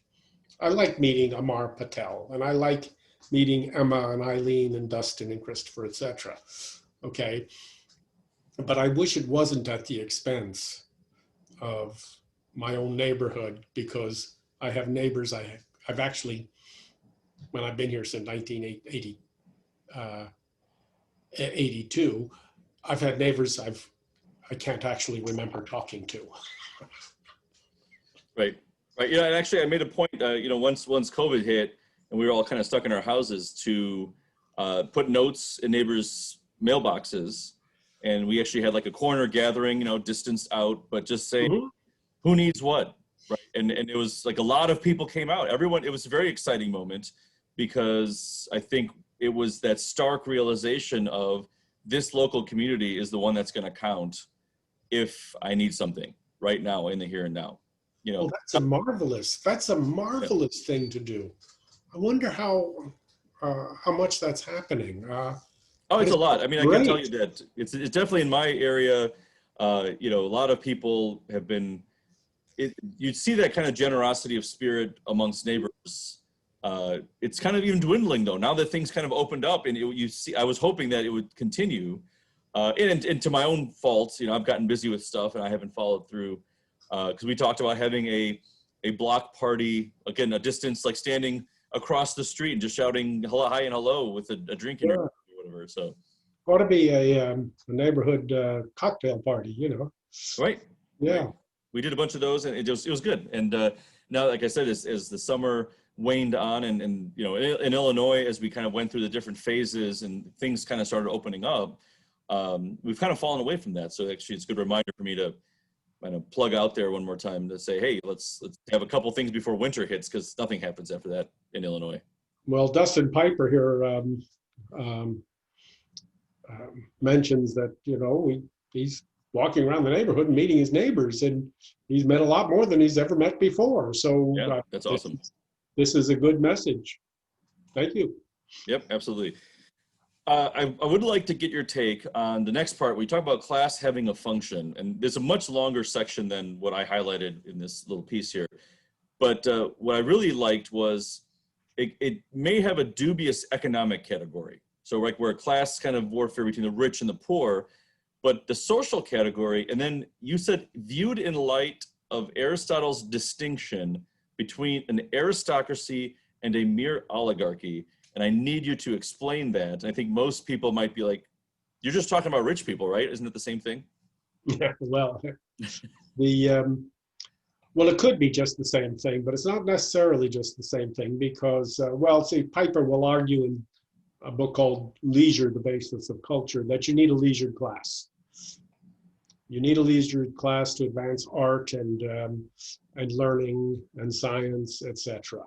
I like meeting Amar Patel, and I like meeting Emma and Eileen and Dustin and Christopher, etc. Okay. But I wish it wasn't at the expense of my own neighborhood, because I have neighbors. I've actually, when I've been here since 1982, I've had neighbors I can't actually remember talking to. Right. Right. Yeah. And actually, I made a point, you know, once COVID hit and we were all kind of stuck in our houses, to put notes in neighbors' mailboxes. And we actually had like a corner gathering, you know, distanced out, but just say, who needs what? Right. And it was like a lot of people came out. Everyone, it was a very exciting moment, because I think it was that stark realization of this local community is the one that's going to count if I need something right now, in the here and now. You know, well, that's a marvelous thing to do. I wonder how much that's happening. Oh, it's a lot. I mean, great. I can tell you that it's definitely in my area. You know, a lot of people have been. You'd see that kind of generosity of spirit amongst neighbors. It's kind of even dwindling though. Now that things kind of opened up, and you see, I was hoping that it would continue. And to my own fault, you know, I've gotten busy with stuff and I haven't followed through. Because we talked about having a block party, again, a distance, like standing across the street and just shouting hello, hi and hello with a drink in your or whatever. So ought to be a neighborhood cocktail party, you know. Right. Yeah. Right. We did a bunch of those, and it was good. And now, like I said, as the summer waned on, and you know, in Illinois, as we kind of went through the different phases and things kind of started opening up, we've kind of fallen away from that. So actually, it's a good reminder for me to kind of plug out there one more time to say, hey, let's have a couple things before winter hits, because nothing happens after that in Illinois. Well, Dustin Piper here mentions that, you know, he's walking around the neighborhood and meeting his neighbors, and he's met a lot more than he's ever met before. So yeah, that's awesome. This is a good message. Thank you. Yep, absolutely. I would like to get your take on the next part. We talk about class having a function, and there's a much longer section than what I highlighted in this little piece here. But what I really liked was it may have a dubious economic category. So like where class kind of warfare between the rich and the poor, but the social category, and then you said viewed in light of Aristotle's distinction between an aristocracy and a mere oligarchy. And I need you to explain that. I think most people might be like, you're just talking about rich people, right? Isn't it the same thing? Yeah, well, well, it could be just the same thing, but it's not necessarily just the same thing, because, well, see, Piper will argue in a book called Leisure, the Basis of Culture, that you need a leisured class. You need a leisured class to advance art and learning and science, etc.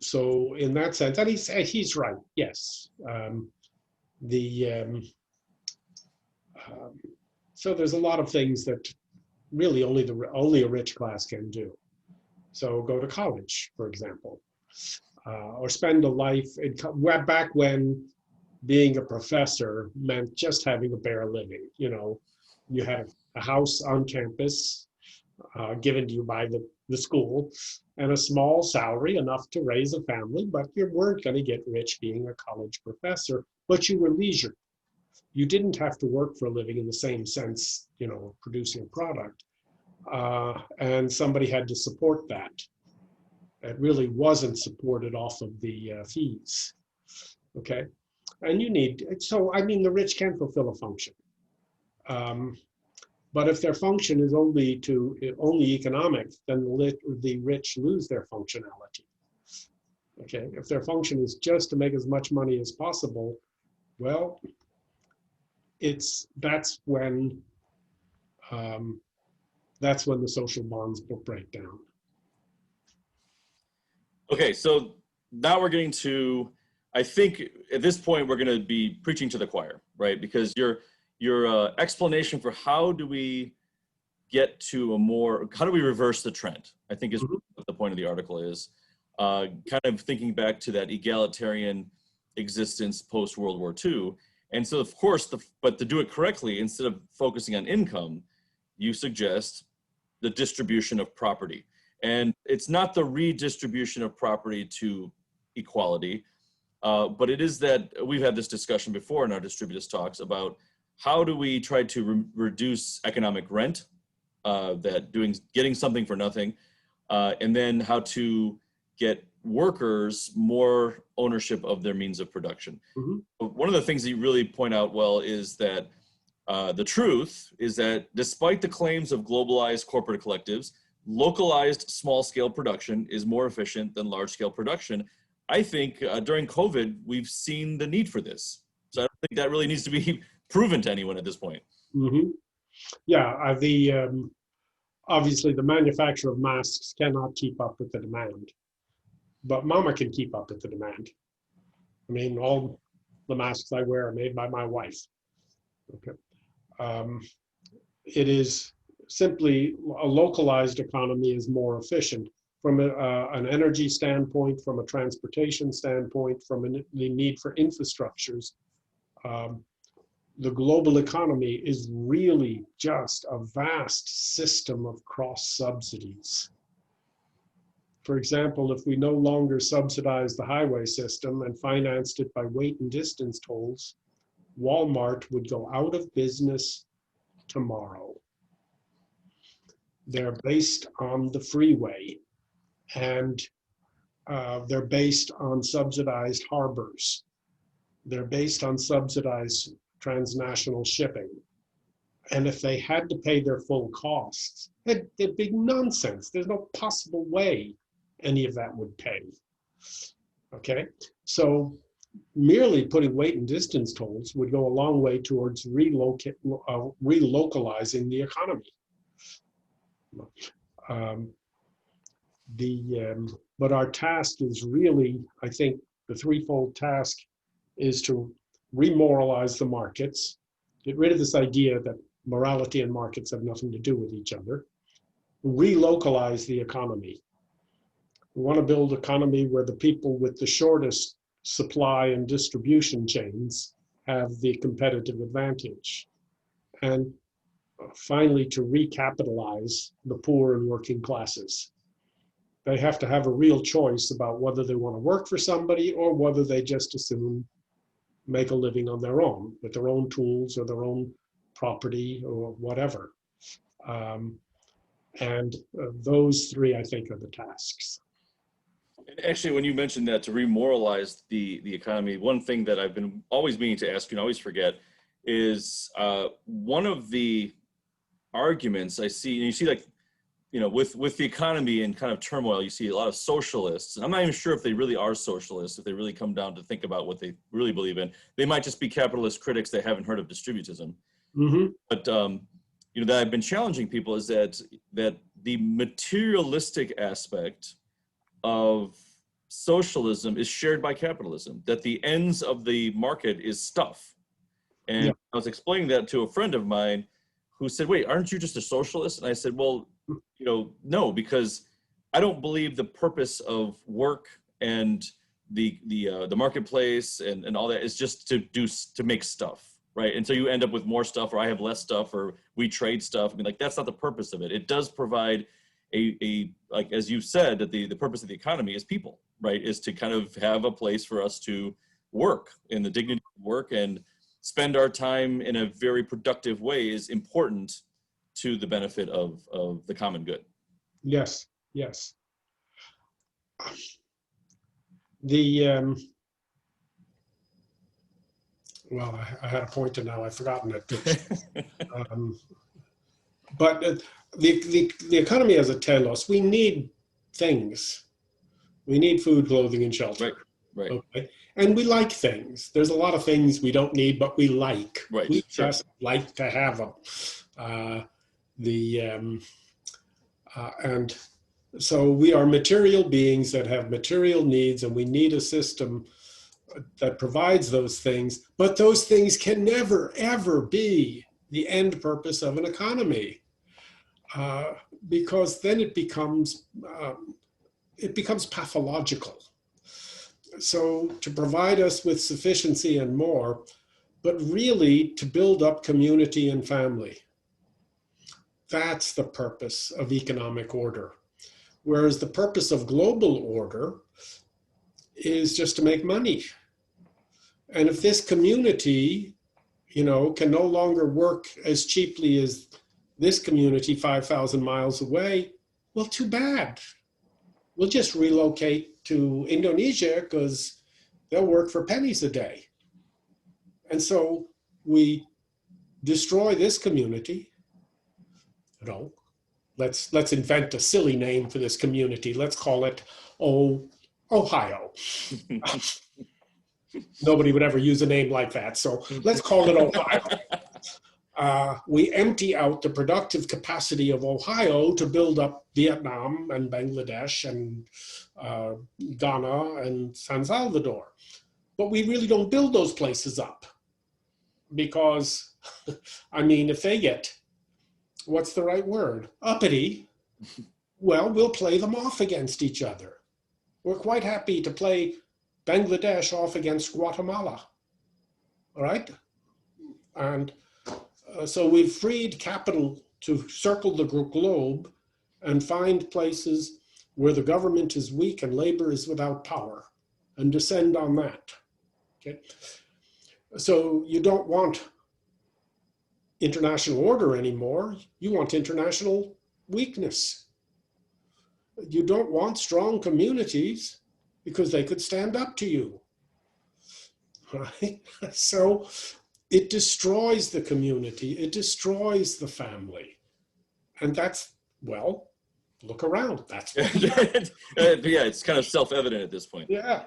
So in that sense, and he's right, yes. So there's a lot of things that really only a rich class can do. So go to college, for example, or spend a life back when being a professor meant just having a bare living. You know, you had a house on campus, given to you by the school, and a small salary enough to raise a family, but you weren't going to get rich being a college professor, but you were leisured. You didn't have to work for a living in the same sense, you know, of producing a product. And somebody had to support that. It really wasn't supported off of the fees, okay? And you need, so I mean, the rich can fulfill a function. But if their function is only economic, then the rich lose their functionality. Okay, if their function is just to make as much money as possible, well, that's when the social bonds will break down. Okay, so now we're getting to, I think at this point we're going to be preaching to the choir, right? Because your explanation for how do we get to how do we reverse the trend, I think is what the point of the article is. Kind of thinking back to that egalitarian existence post World War II. And so of course, but to do it correctly, instead of focusing on income, you suggest the distribution of property. And it's not the redistribution of property to equality, but it is that we've had this discussion before in our Distributist talks about how do we try to reduce economic rent, getting something for nothing, and then how to get workers more ownership of their means of production. One of the things that you really point out well is that the truth is that despite the claims of globalized corporate collectives, localized small-scale production is more efficient than large-scale production. I think during COVID, we've seen the need for this. So I don't think that really needs to be proven to anyone at this point. Yeah, obviously the manufacture of masks cannot keep up with the demand, but Mama can keep up with the demand. I mean, all the masks I wear are made by my wife. Okay, it is simply a localized economy is more efficient from an energy standpoint, from a transportation standpoint, from the need for infrastructures. The global economy is really just a vast system of cross subsidies. For example, if we no longer subsidize the highway system and financed it by weight and distance tolls, Walmart would go out of business tomorrow. They're based on the freeway, and they're based on subsidized harbors. They're based on subsidized transnational shipping. And if they had to pay their full costs, it'd be nonsense. There's no possible way any of that would pay. Okay, so merely putting weight and distance tolls would go a long way towards relocalizing the economy. But our task is really, I think, the threefold task is to remoralize the markets, get rid of this idea that morality and markets have nothing to do with each other, relocalize the economy. We want to build an economy where the people with the shortest supply and distribution chains have the competitive advantage. And finally, to recapitalize the poor and working classes. They have to have a real choice about whether they want to work for somebody or whether they just assume make a living on their own with their own tools or their own property or whatever. Those three, I think, are the tasks. And actually, when you mentioned that to remoralize the economy, one thing that I've been always meaning to ask you and always forget is one of the arguments I see, and you see, like, you know, with the economy in kind of turmoil, you see a lot of socialists. And I'm not even sure if they really are socialists, if they really come down to think about what they really believe in. They might just be capitalist critics that haven't heard of distributism. But you know, that I've been challenging people is that the materialistic aspect of socialism is shared by capitalism, that the ends of the market is stuff. And I was explaining that to a friend of mine who said, wait, aren't you just a socialist? And I said, well, you know, no, because I don't believe the purpose of work and the marketplace and all that is just to make stuff. right? And so you end up with more stuff, or I have less stuff, or we trade stuff. I mean, like, that's not the purpose of it. It does provide like, as you said, that the purpose of the economy is people, right? Is to kind of have a place for us to work in the dignity of work and spend our time in a very productive way is important to the benefit of the common good. Yes, yes. The, well, I had a point and now I've forgotten it. But the economy has a telos. We need things. We need food, clothing, and shelter. Right. Okay. And we like things. There's a lot of things we don't need, but we like. Right. We Sure. just like to have them. And so we are material beings that have material needs, and we need a system that provides those things. But those things can never, ever be the end purpose of an economy, because then it becomes pathological. So to provide us with sufficiency and more, but really to build up community and family. That's the purpose of economic order. Whereas the purpose of global order is just to make money. And if this community, can no longer work as cheaply as this community 5,000 miles away, well, too bad. We'll just relocate to Indonesia because they'll work for pennies a day. And so we destroy this community. Let's invent a silly name for this community. Let's call it Ohio. Nobody would ever use a name like that, so let's call it Ohio. We empty out the productive capacity of Ohio to build up Vietnam and Bangladesh and Ghana and San Salvador. But we really don't build those places up because, if they get, what's the right word? Uppity, well, we'll play them off against each other. We're quite happy to play Bangladesh off against Guatemala, all right? And so we've freed capital to circle the globe and find places where the government is weak and labor is without power and descend on that, okay? So you don't want international order anymore. You want international weakness. You don't want strong communities because they could stand up to you, right? So it destroys the community. It destroys the family. And that's, well, look around. That's what yeah, it's kind of self-evident at this point. Yeah.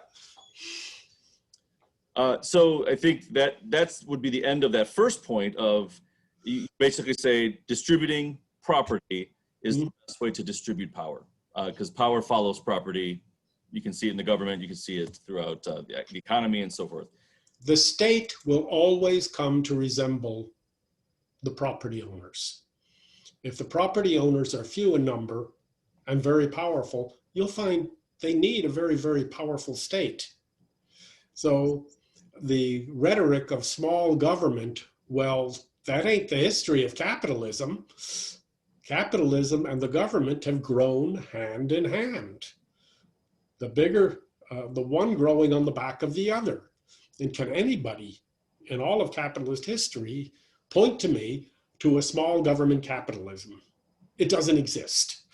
So I think that would be the end of that first point of, you basically say distributing property is the best way to distribute power, because power follows property. You can see it in the government, you can see it throughout the economy and so forth. The state will always come to resemble the property owners. If the property owners are few in number and very powerful, you'll find they need a very, very powerful state. So the rhetoric of small government, well, that ain't the history of capitalism. Capitalism and the government have grown hand in hand. The bigger, the one growing on the back of the other. And can anybody in all of capitalist history point to me to a small government capitalism? It doesn't exist.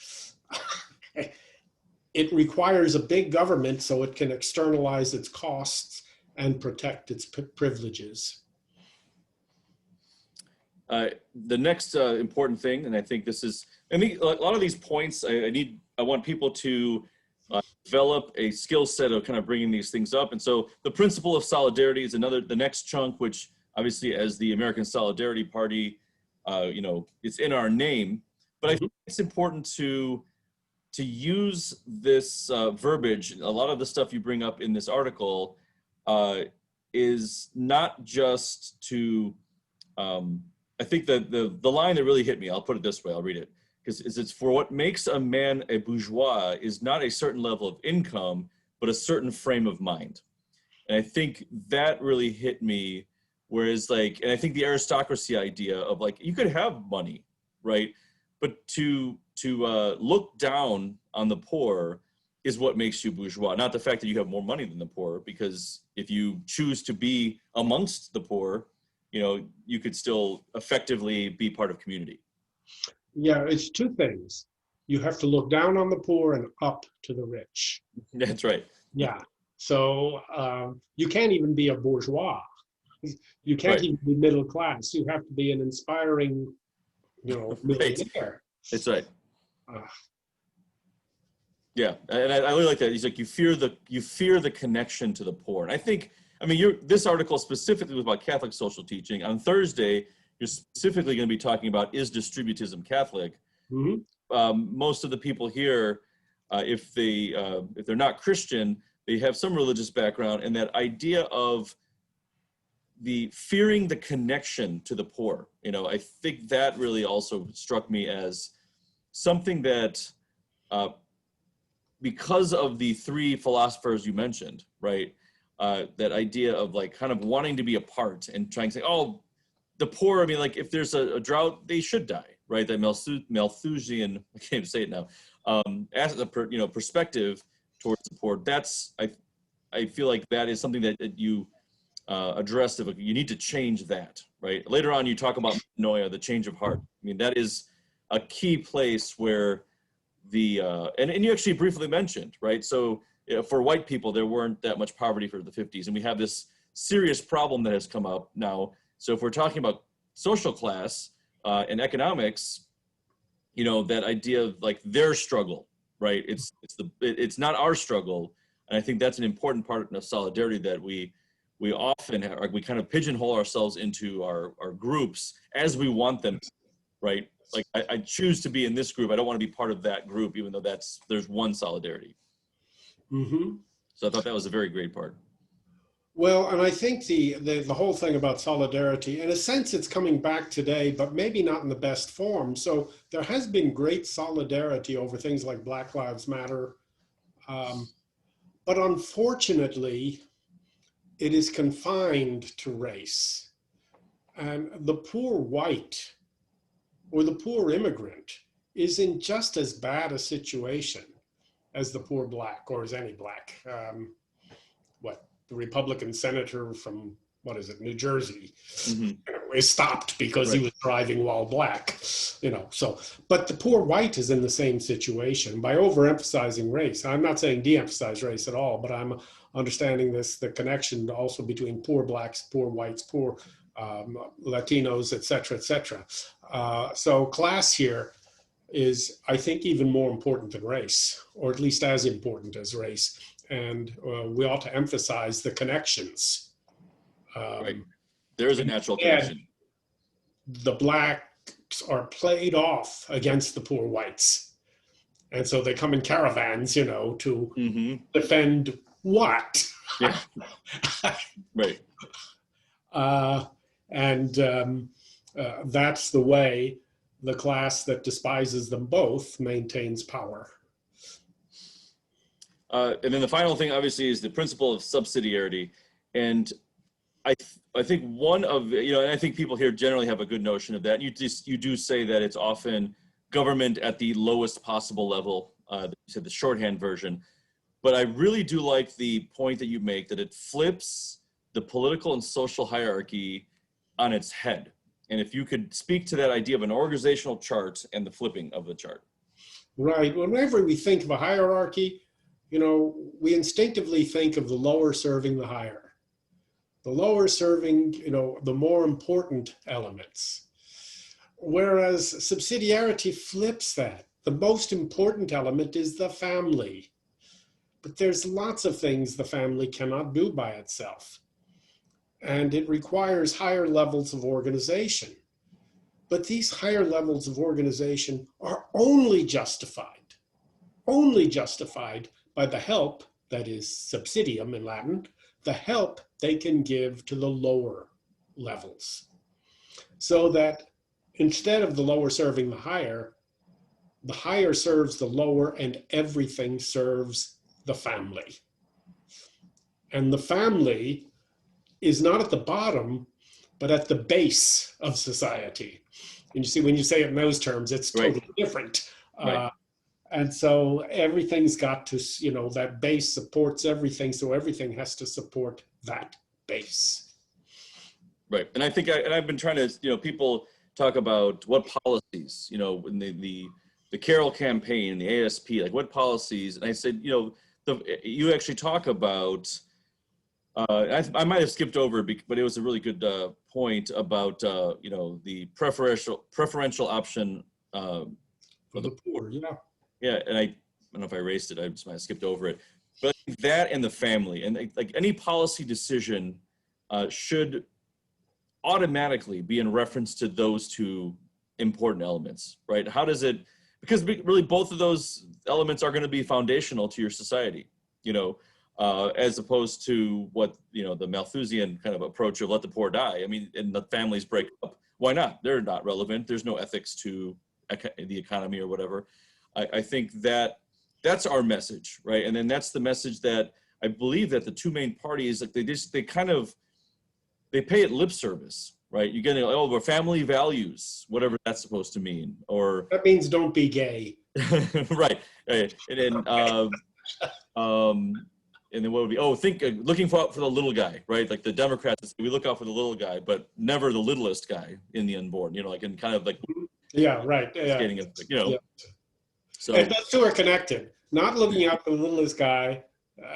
It requires a big government so it can externalize its costs and protect its privileges. The next important thing, and I think this is, a lot of these points, I want people to develop a skill set of kind of bringing these things up. And so the principle of solidarity is the next chunk, which obviously as the American Solidarity Party, it's in our name, but I think it's important to use this verbiage. A lot of the stuff you bring up in this article is not just to, I think that the line that really hit me, I'll put it this way, I'll read it, because it's for what makes a man a bourgeois is not a certain level of income, but a certain frame of mind. And I think that really hit me Whereas like, and I think the aristocracy idea of like, you could have money, right? But to look down on the poor is what makes you bourgeois, not the fact that you have more money than the poor, because if you choose to be amongst the poor, you know, you could still effectively be part of community. Yeah, it's two things. You have to look down on the poor and up to the rich. That's right. Yeah. So you can't even be a bourgeois. You can't Right. even be middle class. You have to be an inspiring, Right. millionaire. That's right. Uh, Yeah, and I really like that. He's like, you fear the connection to the poor. And I think, I mean, this article specifically was about Catholic social teaching. On Thursday, you're specifically going to be talking about, is distributism Catholic? mhm. Most of the people here, if they're not Christian, they have some religious background, and that idea of the fearing the connection to the poor. You know, I think that really also struck me as something that, because of the three philosophers you mentioned, right? That idea of like kind of wanting to be a part and trying to say, oh, the poor, I mean, like if there's a drought, they should die, right? That Malthusian, I can't even say it now, as a perspective towards the poor. That's, I feel like that is something that you addressed. Of you need to change that, right? Later on, you talk about metanoia, the change of heart. I mean, that is a key place where the and you actually briefly mentioned, right? So for white people, there weren't that much poverty for the 50s, and we have this serious problem that has come up now. So if we're talking about social class and economics, you know, that idea of like their struggle, right? It's not our struggle, and I think that's an important part of solidarity that we often have, we kind of pigeonhole ourselves into our groups as we want them to, right? Like I choose to be in this group. I don't want to be part of that group, even though there's one solidarity. Mm-hmm. So I thought that was a very great part. Well, and I think the whole thing about solidarity, in a sense, it's coming back today, but maybe not in the best form. So there has been great solidarity over things like Black Lives Matter. But unfortunately, it is confined to race. And the poor white or the poor immigrant is in just as bad a situation as the poor black, or as any black. The Republican senator from, New Jersey, is stopped because he was driving while black, so, but the poor white is in the same situation by overemphasizing race. I'm not saying de-emphasize race at all, but I'm understanding the connection also between poor blacks, poor whites, poor Latinos, et cetera, so class here is, I think, even more important than race, or at least as important as race. And we ought to emphasize the connections. Right. There is a natural connection. The blacks are played off against the poor whites. And so they come in caravans, to defend what? Yeah. Right. That's the way the class that despises them both maintains power. And then the final thing, obviously, is the principle of subsidiarity. And I think one of, and I think people here generally have a good notion of that. You do say that it's often government at the lowest possible level, you said the shorthand version. But I really do like the point that you make that it flips the political and social hierarchy on its head. And if you could speak to that idea of an organizational chart and the flipping of the chart. Right. Whenever we think of a hierarchy, we instinctively think of the lower serving the higher. The lower serving, the more important elements. Whereas subsidiarity flips that. The most important element is the family. But there's lots of things the family cannot do by itself. And it requires higher levels of organization. But these higher levels of organization are only justified by the help, that is subsidium in Latin, the help they can give to the lower levels. So that instead of the lower serving the higher serves the lower, and everything serves the family. And the family is not at the bottom, but at the base of society. And you see, when you say it in those terms, it's Right. totally different. Right. And so everything's got to, that base supports everything. So everything has to support that base. Right. And I think I've been trying to, people talk about what policies, in the Carroll campaign, the ASP, like what policies, and I said, you actually talk about, I might have skipped over it, but it was a really good point about, the preferential option For the poor, yeah. Yeah, and I don't know if I erased it. I just might have skipped over it. But I think that and the family, and like any policy decision should automatically be in reference to those two important elements, right? How does it, because really both of those elements are going to be foundational to your society, as opposed to what, the Malthusian kind of approach of let the poor die. I mean, and the families break up. Why not? They're not relevant. There's no ethics to the economy or whatever. I think that's our message, right? And then that's the message that I believe that the two main parties, like they pay it lip service, right? You're getting, we're family values, whatever that's supposed to mean, or that means don't be gay, right? And then and then what would be? Looking for the little guy, right? Like the Democrats, we look out for the little guy, but never the littlest guy in the unborn. Like in kind of like yeah, right, yeah. Skating, Yeah. So and those two are connected. Not looking out for the littlest guy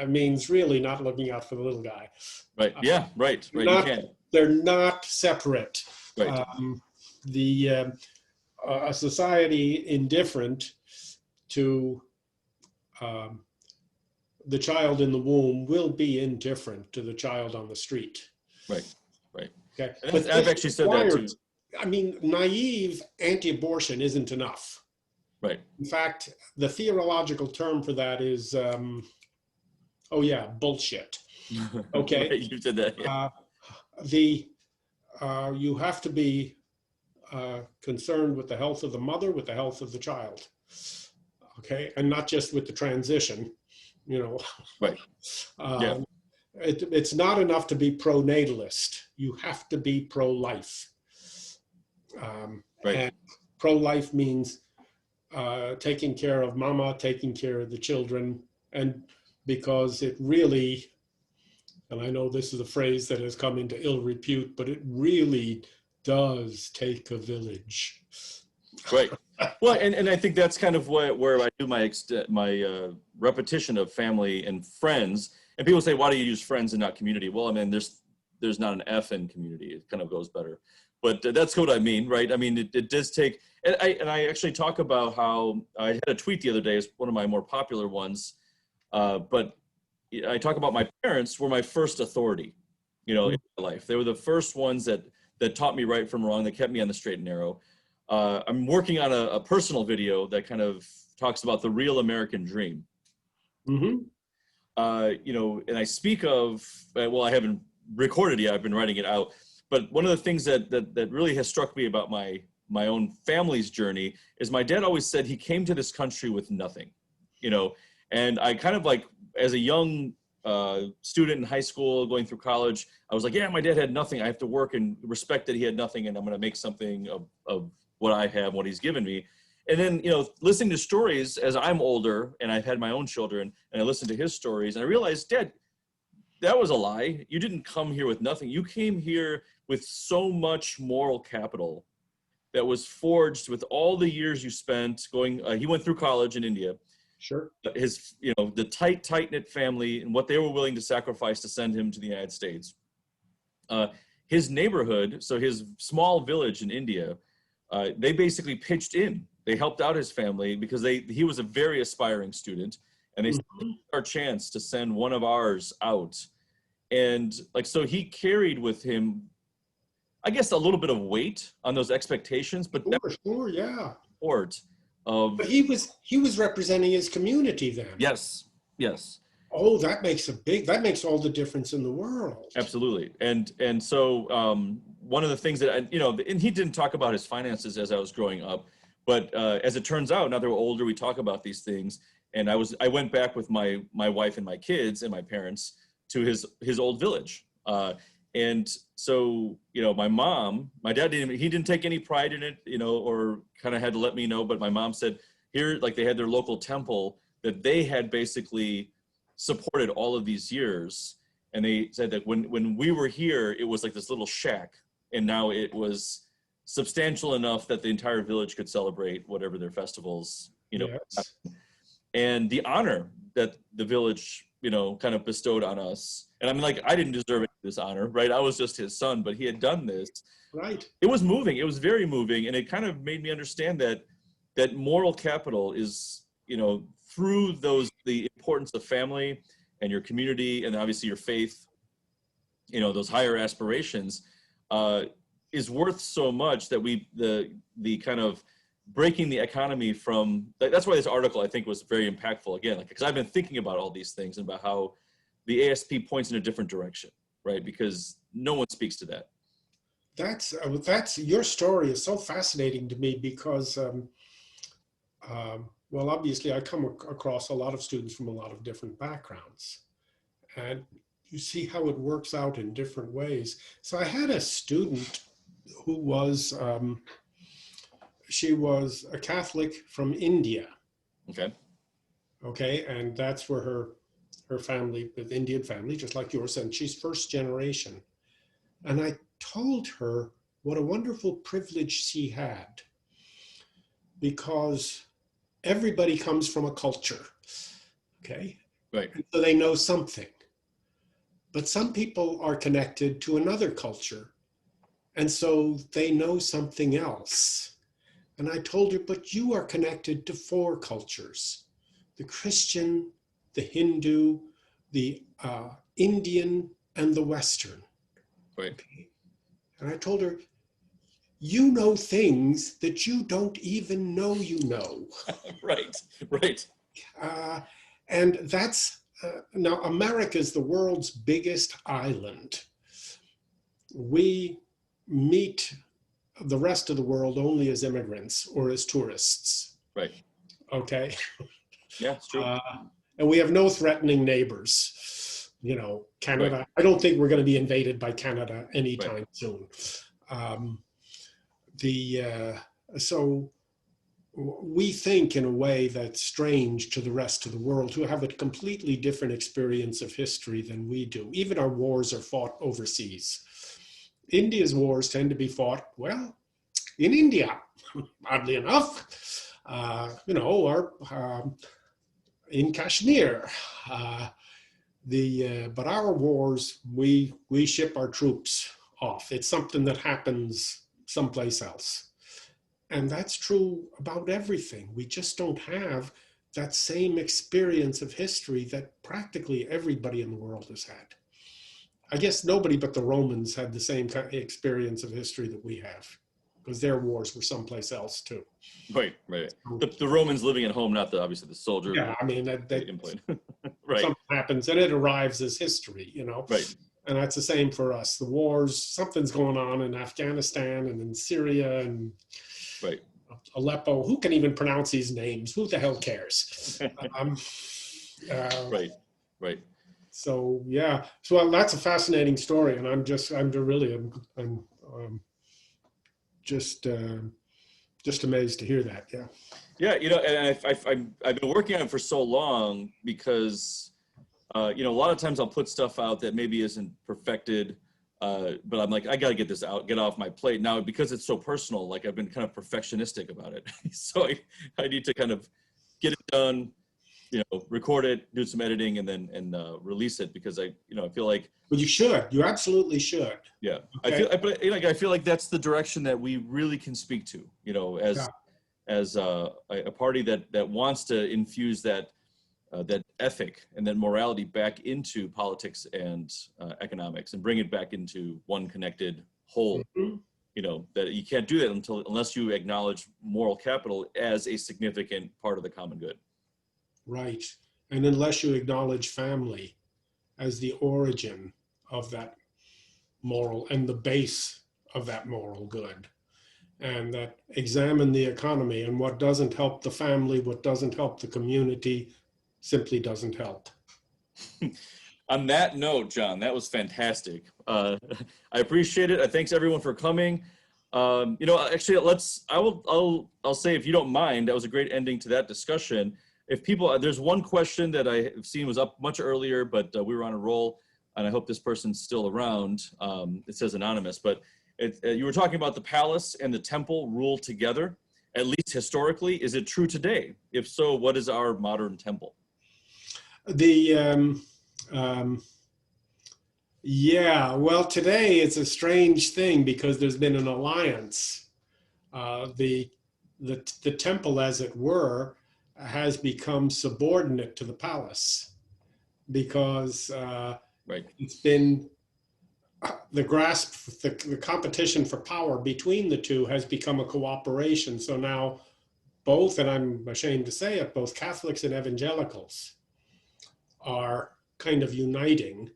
means really not looking out for the little guy. Right. Yeah. Right. Right. Not, you can. They're not separate. Right. A society indifferent to the child in the womb will be indifferent to the child on the street. Right. Right. Okay. But I've actually said that too. I mean, naive anti-abortion isn't enough. Right. In fact, the theological term for that is, bullshit. Okay. Right, you said that. Yeah. You have to be concerned with the health of the mother, with the health of the child. Okay, and not just with the transition. Right. Yeah. It's not enough to be pro-natalist. You have to be pro-life. Right. And pro-life means taking care of mama, taking care of the children, and because it really, and I know this is a phrase that has come into ill repute, but it really does take a village. Right. Well, and I think that's kind of where I do my repetition of family and friends. And people say, why do you use friends and not community? Well, I mean, there's not an F in community. It kind of goes better. But that's what I mean, right? I mean, it does take, and I actually talk about how I had a tweet the other day, it's one of my more popular ones, but I talk about my parents were my first authority, in my life. They were the first ones that taught me right from wrong, that kept me on the straight and narrow. I'm working on a personal video that kind of talks about the real American dream. Mm-hmm. And I speak of, I haven't recorded it yet, I've been writing it out. But one of the things that really has struck me about my own family's journey is my dad always said he came to this country with nothing, and I kind of like, as a young student in high school going through college, I was like, yeah, my dad had nothing. I have to work and respect that he had nothing, and I'm going to make something of what I have, what he's given me. And then, listening to stories as I'm older and I've had my own children and I listened to his stories and I realized, Dad, that was a lie. You didn't come here with nothing. You came here with so much moral capital that was forged with all the years you spent going, he went through college in India. Sure. His, the tight-knit family and what they were willing to sacrifice to send him to the United States. His neighborhood, so his small village in India, they basically pitched in. They helped out his family because he was a very aspiring student, and they said, our chance to send one of ours out. And so he carried with him, I guess, a little bit of weight on those expectations, but sure, yeah. Support of. But he was representing his community then. Yes. Oh, that makes all the difference in the world. Absolutely. And so one of the things that and he didn't talk about his finances as I was growing up, but as it turns out, now that we're older, we talk about these things. And I went back with my wife and my kids and my parents to his old village. And so, my dad he didn't take any pride in it, or kind of had to let me know, but my mom said here, like they had their local temple that they had basically supported all of these years. And they said that when we were here, it was like this little shack, and now it was substantial enough that the entire village could celebrate whatever their festivals, Yes. and the honor that the village, kind of bestowed on us. And I'm like, I didn't deserve this honor, right? I was just his son, but he had done this. Right. It was moving. It was very moving. And it kind of made me understand that moral capital is, through the importance of family and your community and obviously your faith, those higher aspirations, is worth so much that the kind of breaking the economy from, that's why this article I think was very impactful again, because I've been thinking about all these things and about how the ASP points in a different direction, right? Because no one speaks to that. That's your story is so fascinating to me because, well, obviously I come across a lot of students from a lot of different backgrounds, and you see how it works out in different ways. So I had a student who was, she was a Catholic from India. Okay. Okay, and that's where her family, the Indian family, just like yours, and she's first generation. And I told her what a wonderful privilege she had, because everybody comes from a culture, okay? Right. And so they know something. But some people are connected to another culture, and so they know something else. And I told her, but you are connected to 4 cultures: the Christian, the Hindu, the Indian, and the Western. Right. Okay? And I told her, you know things that you don't even know you know. Right, right. And that's, now America is the world's biggest island. We meet the rest of the world only as immigrants or as tourists. Right. Okay. Yeah, it's true. And we have no threatening neighbors. Canada, right. I don't think we're going to be invaded by Canada anytime soon. So we think in a way that's strange to the rest of the world, who have a completely different experience of history than we do. Even our wars are fought overseas. India's wars tend to be fought, well, in India, oddly enough, or in Kashmir. But our wars, we ship our troops off. It's something that happens someplace else. And that's true about everything. We just don't have that same experience of history that practically everybody in the world has had. I guess nobody but the Romans had the same kind of experience of history that we have, because their wars were someplace else too. Right. The Romans living at home, not obviously the soldier. Yeah, I mean, right. Something happens and it arrives as history, Right. And that's the same for us. The wars, something's going on in Afghanistan and in Syria and right. Aleppo. Who can even pronounce these names? Who the hell cares? Right. So yeah, so that's a fascinating story, and I'm just amazed to hear that. Yeah. Yeah, and I've been working on it for so long because, a lot of times I'll put stuff out that maybe isn't perfected, but I'm like, I got to get this out, get off my plate now, because it's so personal. Like I've been kind of perfectionistic about it, so I need to kind of get it done. Record it, do some editing, and then release it, because I feel like. Well, you should. You absolutely should. Yeah, okay. I feel like that's the direction that we really can speak to. As a party that wants to infuse that ethic and that morality back into politics and economics, and bring it back into one connected whole. Mm-hmm. That you can't do that unless you acknowledge moral capital as a significant part of the common good. Right. And unless you acknowledge family as the origin of that moral and the base of that moral good, and that examine the economy, and what doesn't help the family, what doesn't help the community, simply doesn't help. On that note, John, that was fantastic. I appreciate it. Thanks everyone for coming. Actually, I'll say, if you don't mind, that was a great ending to that discussion. If people, there's one question that I have seen was up much earlier, but we were on a roll, and I hope this person's still around. It says anonymous, but you were talking about the palace and the temple rule together, at least historically. Is it true today? If so, what is our modern temple? Yeah, well, today it's a strange thing because there's been an alliance. The temple, as it were, has become subordinate to the palace because Right. it's been the grasp, the competition for power between the two has become a cooperation. So now both, and I'm ashamed to say it, both Catholics and evangelicals are kind of uniting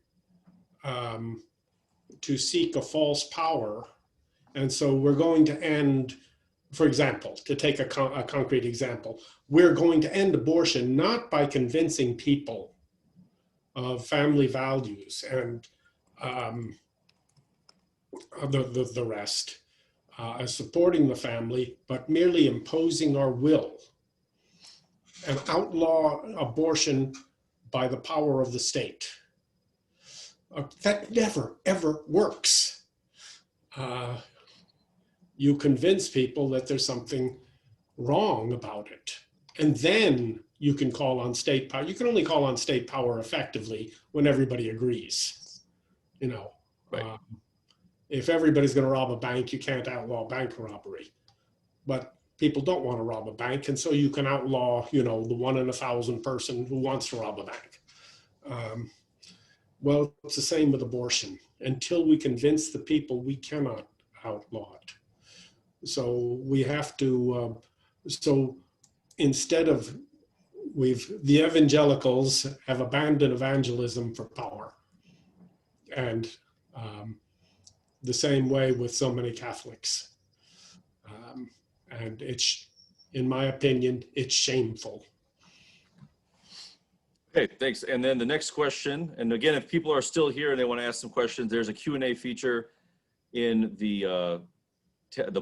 to seek a false power. And so we're going to end, for example, to take a concrete example, we're going to end abortion not by convincing people of family values and the rest, as supporting the family, but merely imposing our will and outlaw abortion by the power of the state. That never, ever works. You convince people that there's something wrong about it. And then you can call on state power. You can only call on state power effectively when everybody agrees. Right. If everybody's going to rob a bank, you can't outlaw bank robbery. But people don't want to rob a bank, and so you can outlaw, the 1 in 1,000 person who wants to rob a bank. Well, it's the same with abortion. Until we convince the people, we cannot outlaw it. So we have to, so instead of, the evangelicals have abandoned evangelism for power. And the same way with so many Catholics. And it's, in my opinion, it's shameful. Okay, thanks. And then the next question, and again, if people are still here and they want to ask some questions, there's a Q&A feature in the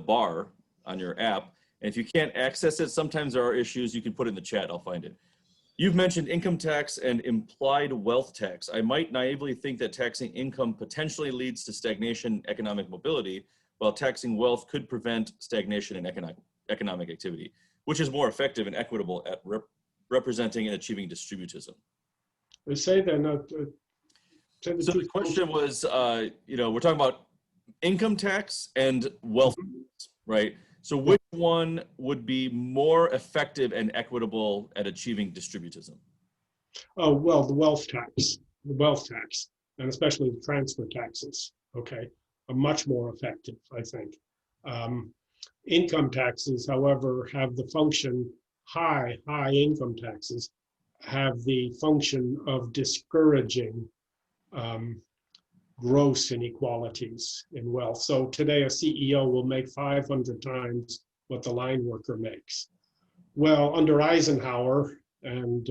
bar on your app. And if you can't access it, sometimes there are issues. You can put it in the chat. I'll find it. You've mentioned income tax and implied wealth tax. I might naively think that taxing income potentially leads to stagnation in economic mobility, while taxing wealth could prevent stagnation in economic activity. Which is more effective and equitable at representing and achieving distributism? They say they're not. So the question was, we're talking about income tax and wealth, right? So which one would be more effective and equitable at achieving distributism? Oh, well, the wealth tax, and especially the transfer taxes, okay, are much more effective, I think. Income taxes, however, have the function, high income taxes have the function of discouraging gross inequalities in wealth. So today a CEO will make 500 times what the line worker makes. Well, under Eisenhower and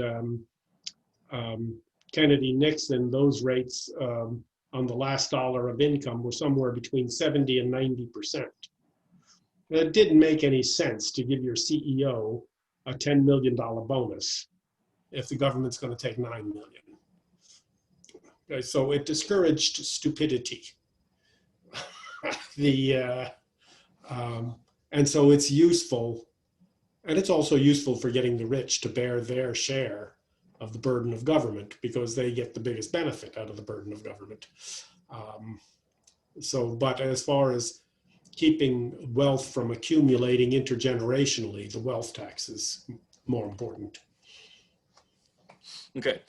Kennedy Nixon, those rates on the last dollar of income were somewhere between 70 and 90%. It didn't make any sense to give your CEO a $10 million bonus if the government's going to take $9 million. Okay, so it discouraged stupidity. And so it's useful, and it's also useful for getting the rich to bear their share of the burden of government because they get the biggest benefit out of the burden of government. But as far as keeping wealth from accumulating intergenerationally, the wealth tax is more important. Okay.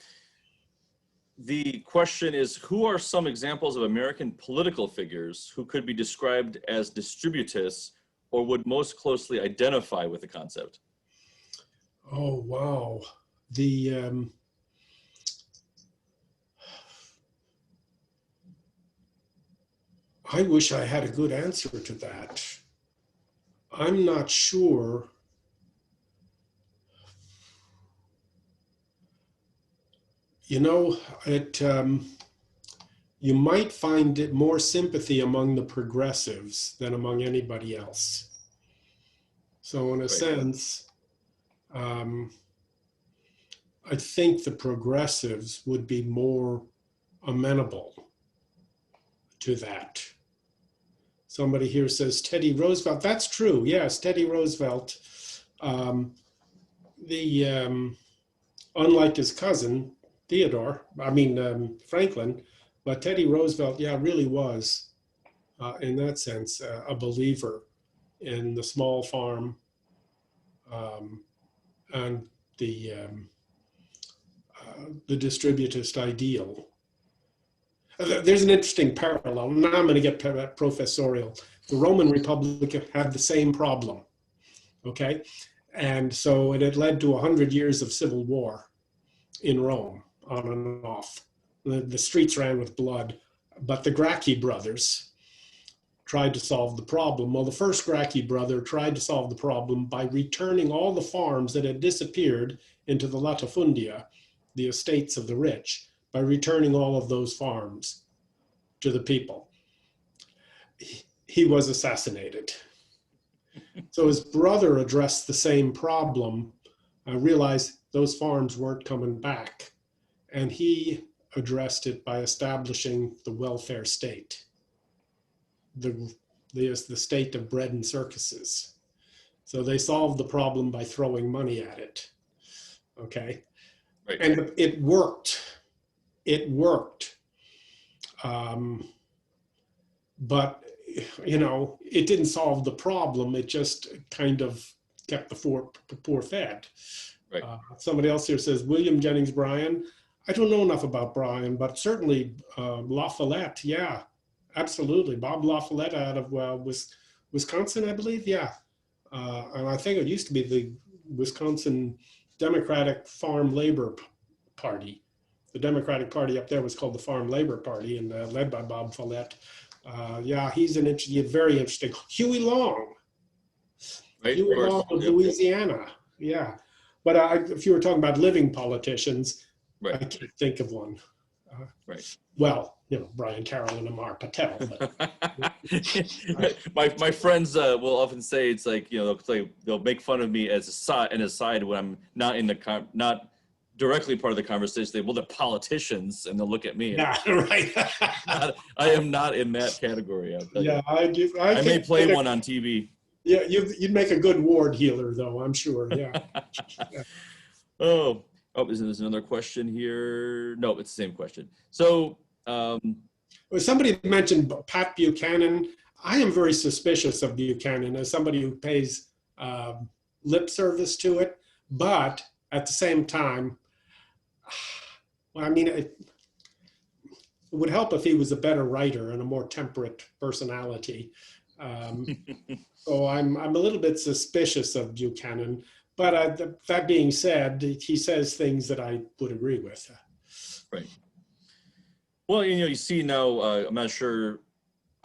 The question is, who are some examples of American political figures who could be described as distributists or would most closely identify with the concept? Oh, wow. I wish I had a good answer to that. I'm not sure. You know, you might find it more sympathy among the progressives than among anybody else. So in a sense, I think the progressives would be more amenable to that. Somebody here says Teddy Roosevelt. That's true. Yes, Teddy Roosevelt. Unlike his cousin, Franklin, but Teddy Roosevelt, yeah, really was, in that sense, a believer in the small farm and the distributist ideal. There's an interesting parallel. Now I'm going to get professorial. The Roman Republic had the same problem, okay? And so it had led to 100 years of civil war in Rome, on and off. The streets ran with blood, but the Gracchi brothers tried to solve the problem. Well, the first Gracchi brother tried to solve the problem by returning all the farms that had disappeared into the latifundia, the estates of the rich, by returning all of those farms to the people. He was assassinated. So his brother addressed the same problem, realized those farms weren't coming back, and he addressed it by establishing the welfare state, the state of bread and circuses. So they solved the problem by throwing money at it, okay? Right. And it worked. It worked. But, you know, it didn't solve the problem. It just kind of kept the poor fed. Right. Somebody else here says, William Jennings Bryan. I don't know enough about Bryan, but certainly La Follette, yeah, absolutely. Bob La Follette out of Wisconsin, I believe, yeah. And I think it used to be the Wisconsin Democratic Farm Labor Party. The Democratic Party up there was called the Farm Labor Party, and led by Bob Follette. Yeah, he's very interesting. Huey Long. Right, Huey Long of Louisiana, yeah. But if you were talking about living politicians, right. I can't think of one. Right. Well, you know, Brian Carroll and Amar Patel. But. my friends will often say it's like, you know, they'll make fun of me as an aside when I'm not in the not directly part of the conversation. They, well, they're politicians, and they'll look at me. Yeah, right. I am not in that category. Yeah, I may play one on TV. Yeah, you'd make a good ward healer, though, I'm sure. Yeah. Yeah. Oh, there's another question here. No, it's the same question. So, somebody mentioned Pat Buchanan. I am very suspicious of Buchanan as somebody who pays lip service to it, but at the same time, well, I mean, it would help if he was a better writer and a more temperate personality. So I'm a little bit suspicious of Buchanan, but that being said, he says things that I would agree with. Right. Well, you know, you see now, I'm not sure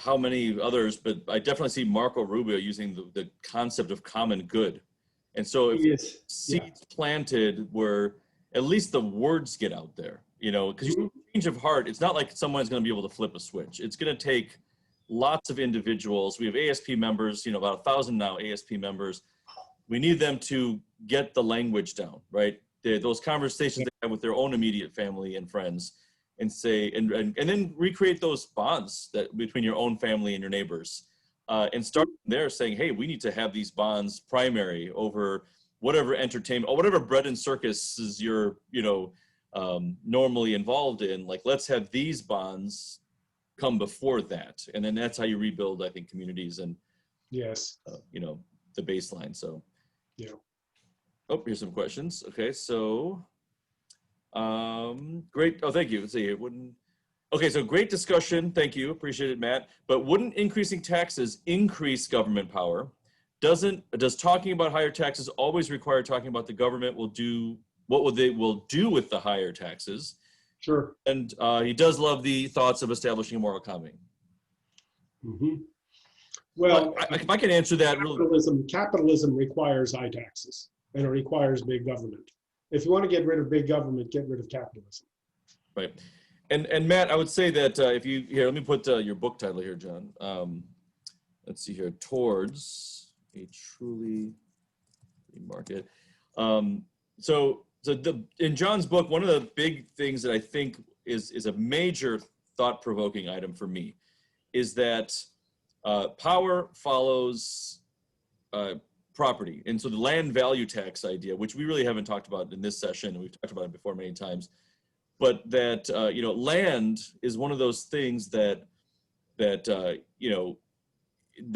how many others, but I definitely see Marco Rubio using the concept of common good. And so if seeds planted where at least the words get out there, you know, because you change of heart, it's not like someone's going to be able to flip a switch. It's going to take lots of individuals. We have ASP members, you know, about 1,000 now ASP members. We need them to get the language down, right? Those conversations they have with their own immediate family and friends, and say, and then recreate those bonds that between your own family and your neighbors, and start there saying, hey, we need to have these bonds primary over whatever entertainment or whatever bread and circuses you're, you know, normally involved in. Like, let's have these bonds come before that, and then that's how you rebuild, I think, communities and you know, the baseline. So yeah. Oh, here's some questions. Okay, so great. Oh, thank you. Let's see. Okay, so great discussion. Thank you. Appreciate it, Matt. But wouldn't increasing taxes increase government power? Does talking about higher taxes always require talking about the government will do what they will do with the higher taxes? Sure. And he does love the thoughts of establishing a moral economy. Mm-hmm. Well, if I can answer that. Capitalism requires high taxes, and it requires big government. If you want to get rid of big government, get rid of capitalism. Right. And Matt, I would say that if you, here, let me put your book title here, John. Let's see here, Towards a Truly Free Market. So in John's book, one of the big things that I think is a major thought-provoking item for me is that power follows property. And so the land value tax idea, which we really haven't talked about in this session, and we've talked about it before many times, but that, land is one of those things that the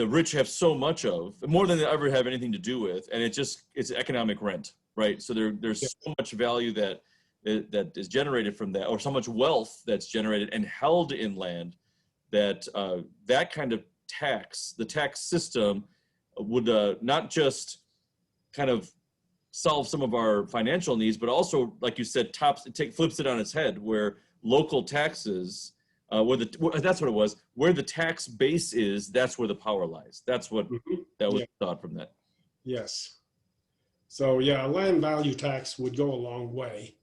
rich have so much of, more than they ever have anything to do with, and it's economic rent, right? So there's so much value that is generated from that, or so much wealth that's generated and held in land, that that kind of tax, the tax system, would not just kind of solve some of our financial needs, but also, like you said, flips it on its head, where local taxes, that's what it was, where the tax base is, that's where the power lies. That's what that was thought from that. Yes. So yeah, a land value tax would go a long way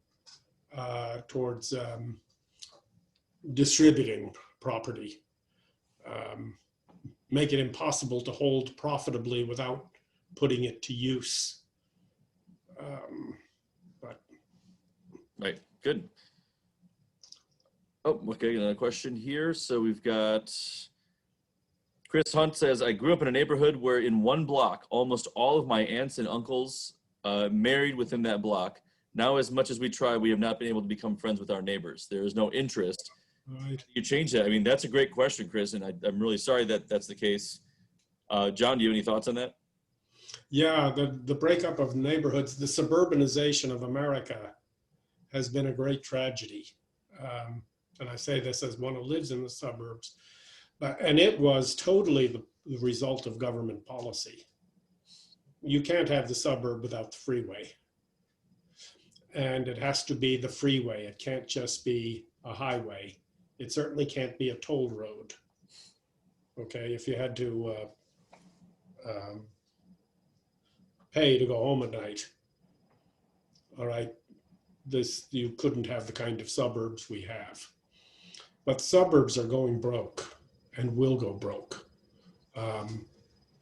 towards distributing property, make it impossible to hold profitably without putting it to use. Right, good. Oh, okay, another question here. So we've got Chris Hunt says, I grew up in a neighborhood where in one block, almost all of my aunts and uncles married within that block. Now, as much as we try, we have not been able to become friends with our neighbors. There is no interest. Right. You change that. I mean, that's a great question, Chris, and I'm really sorry that that's the case. John, do you have any thoughts on that? Yeah, the breakup of neighborhoods, the suburbanization of America has been a great tragedy. And I say this as one who lives in the suburbs, and it was totally the result of government policy. You can't have the suburb without the freeway. And it has to be the freeway. It can't just be a highway. It certainly can't be a toll road. Okay, if you had to pay to go home at night, all right, you couldn't have the kind of suburbs we have. But suburbs are going broke and will go broke.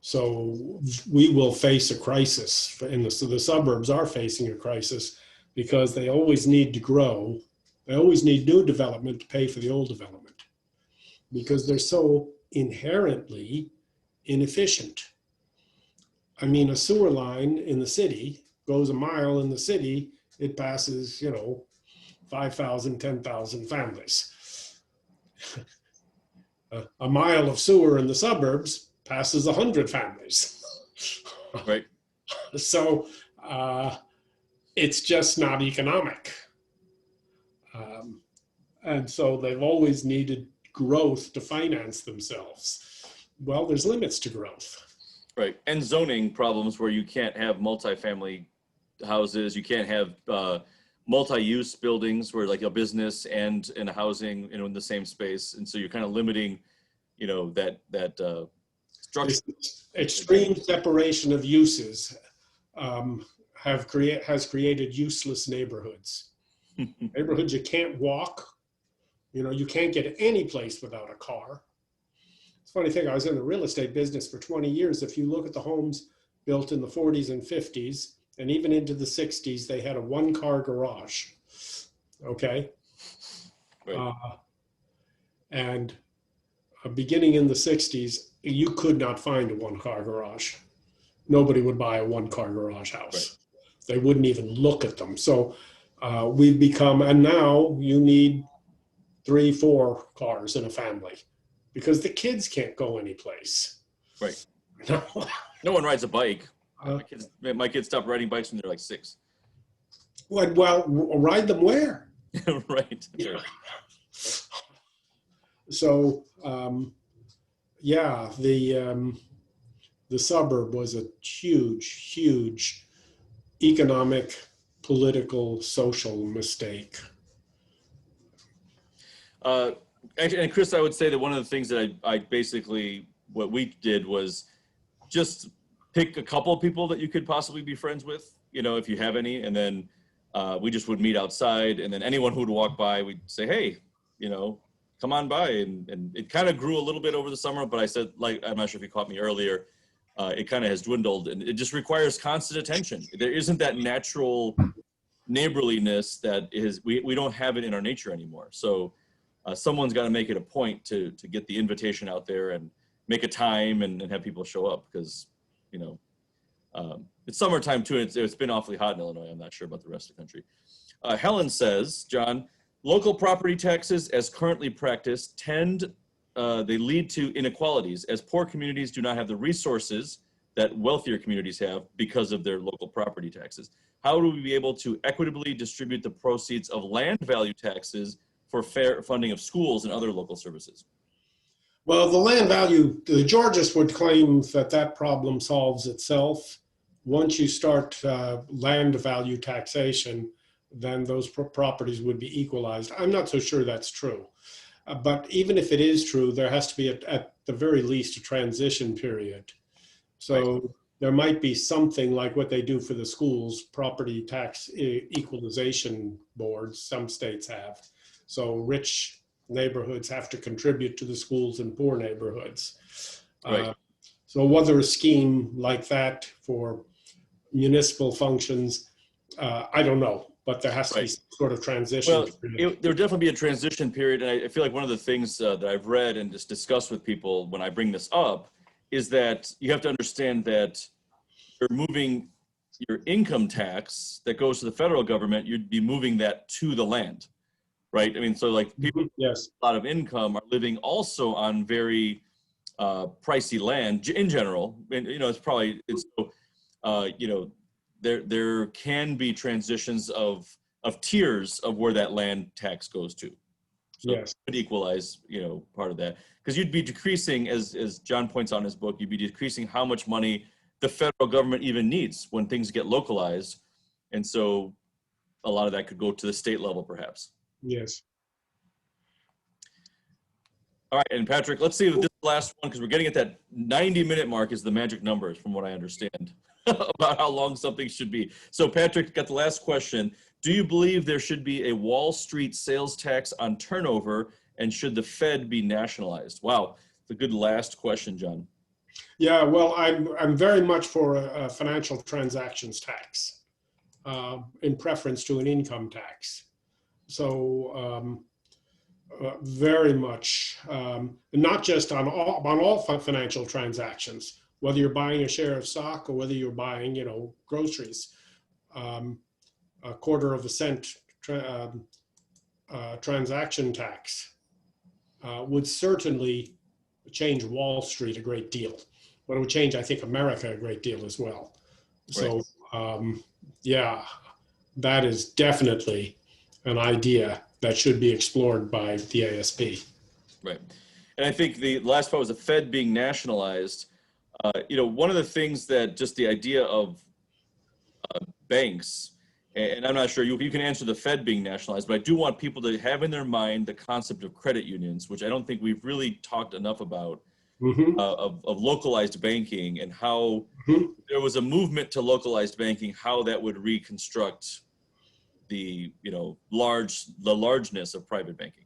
So we will face a crisis, so the suburbs are facing a crisis because they always need to grow. They always need new development to pay for the old development because they're so inherently inefficient. I mean, a sewer line in the city goes a mile in the city, it passes, 5,000, 10,000 families. A mile of sewer in the suburbs passes 100 families. Right. So it's just not economic. And so they've always needed growth to finance themselves. Well, there's limits to growth. Right, and zoning problems where you can't have multifamily houses, you can't have multi-use buildings where like a business and a housing, in the same space, and so you're kind of limiting, that structure. Extreme separation of uses has created useless neighborhoods. Neighborhoods you can't walk, you can't get any place without a car. It's a funny thing, I was in the real estate business for 20 years. If you look at the homes built in the 40s and 50s, and even into the 60s, they had a one-car garage, okay? Right. And beginning in the 60s, you could not find a one-car garage. Nobody would buy a one-car garage house. Right. They wouldn't even look at them. So we've become, and now you need 3-4 cars in a family because the kids can't go anyplace. Right. No one rides a bike. My kids stopped riding bikes when they're like 6. Well, ride them where? Right. So, the suburb was a huge, huge economic, political, social mistake. And Chris, I would say that one of the things that I basically, what we did was just pick a couple of people that you could possibly be friends with, if you have any, and then we just would meet outside, and then anyone who would walk by, we'd say, hey, come on by. And it kind of grew a little bit over the summer, but I said, like, I'm not sure if you caught me earlier, it kind of has dwindled, and it just requires constant attention. There isn't that natural neighborliness that we don't have it in our nature anymore. So someone's got to make it a point to get the invitation out there and make a time and have people show up, because it's summertime too, and it's been awfully hot in Illinois. I'm not sure about the rest of the country. Helen says, John, local property taxes as currently practiced they lead to inequalities, as poor communities do not have the resources that wealthier communities have because of their local property taxes. How do we be able to equitably distribute the proceeds of land value taxes for fair funding of schools and other local services? Well, the land value, the Georgists would claim that problem solves itself. Once you start land value taxation, then those properties would be equalized. I'm not so sure that's true. But even if it is true, there has to be, at the very least, a transition period. So right. There might be something like what they do for the schools, property tax equalization boards, some states have. So rich neighborhoods have to contribute to the schools in poor neighborhoods. Right. So whether a scheme like that for municipal functions, I don't know. But there has to be some sort of transition period. There would definitely be a transition period. And I feel like one of the things that I've read and just discussed with people when I bring this up is that you have to understand that you're moving your income tax that goes to the federal government, you'd be moving that to the land, right? I mean, so like people with a lot of income are living also on very pricey land in general. And, there can be transitions of tiers of where that land tax goes to. So it would equalize, part of that. Because you'd be decreasing, as John points out in his book, you'd be decreasing how much money the federal government even needs when things get localized. And so a lot of that could go to the state level, perhaps. Yes. All right, and Patrick, let's see if this last one, because we're getting at that 90-minute mark is the magic numbers, from what I understand, about how long something should be. So Patrick, got the last question. Do you believe there should be a Wall Street sales tax on turnover, and should the Fed be nationalized? Wow, it's a good last question, John. Yeah, well, I'm very much for a financial transactions tax in preference to an income tax. So very much, not just on all financial transactions, whether you're buying a share of stock or whether you're buying, groceries. A quarter of a cent transaction tax would certainly change Wall Street a great deal, but it would change, I think, America a great deal as well. So, yeah, that is definitely an idea that should be explored by the ASP. Right. And I think the last part was the Fed being nationalized. One of the things that just the idea of banks, and I'm not sure you can answer the Fed being nationalized, but I do want people to have in their mind the concept of credit unions, which I don't think we've really talked enough about, of localized banking, and how there was a movement to localized banking, how that would reconstruct the largeness of private banking.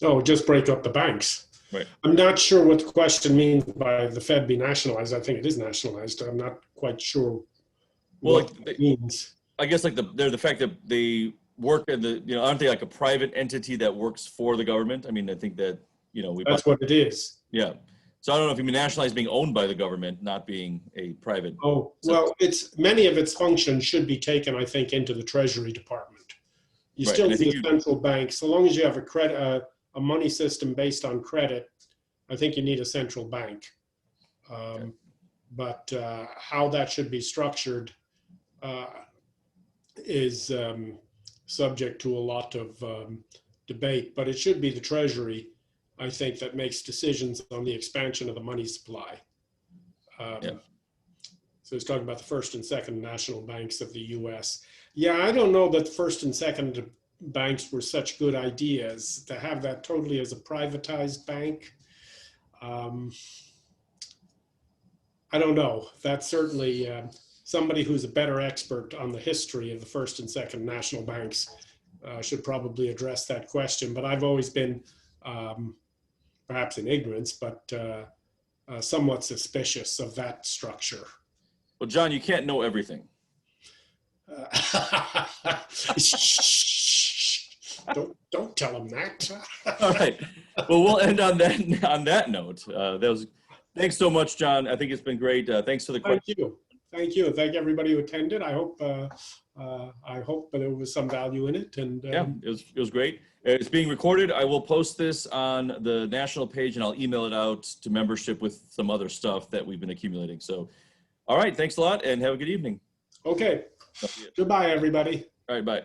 Oh, just break up the banks. Right. I'm not sure what the question means by the Fed be nationalized. I think it is nationalized. I'm not quite sure what it means. I guess the fact that they work in aren't they like a private entity that works for the government? I mean, I think that, that's what it is. Yeah. So I don't know if you mean nationalized being owned by the government, not being a private. Oh, well, many of its functions should be taken, I think, into the Treasury Department. You still need a central bank. So long as you have a money system based on credit, I think you need a central bank. But how that should be structured is subject to a lot of debate, but it should be the Treasury, I think, that makes decisions on the expansion of the money supply. So he's talking about the first and second national banks of the US. Yeah, I don't know that the first and second banks were such good ideas to have that totally as a privatized bank. I don't know. That's certainly somebody who's a better expert on the history of the first and second national banks should probably address that question. But I've always been, perhaps in ignorance, but somewhat suspicious of that structure. Well, John, you can't know everything. Don't tell him that. All right. Well, we'll end on that note. Thanks so much, John. I think it's been great. Thanks for the question. Thank you. Thank you. Thank everybody who attended. I hope there was some value in it. And yeah, it was great. It's being recorded. I will post this on the national page, and I'll email it out to membership with some other stuff that we've been accumulating. So, all right. Thanks a lot, and have a good evening. Okay. Goodbye, everybody. All right. Bye.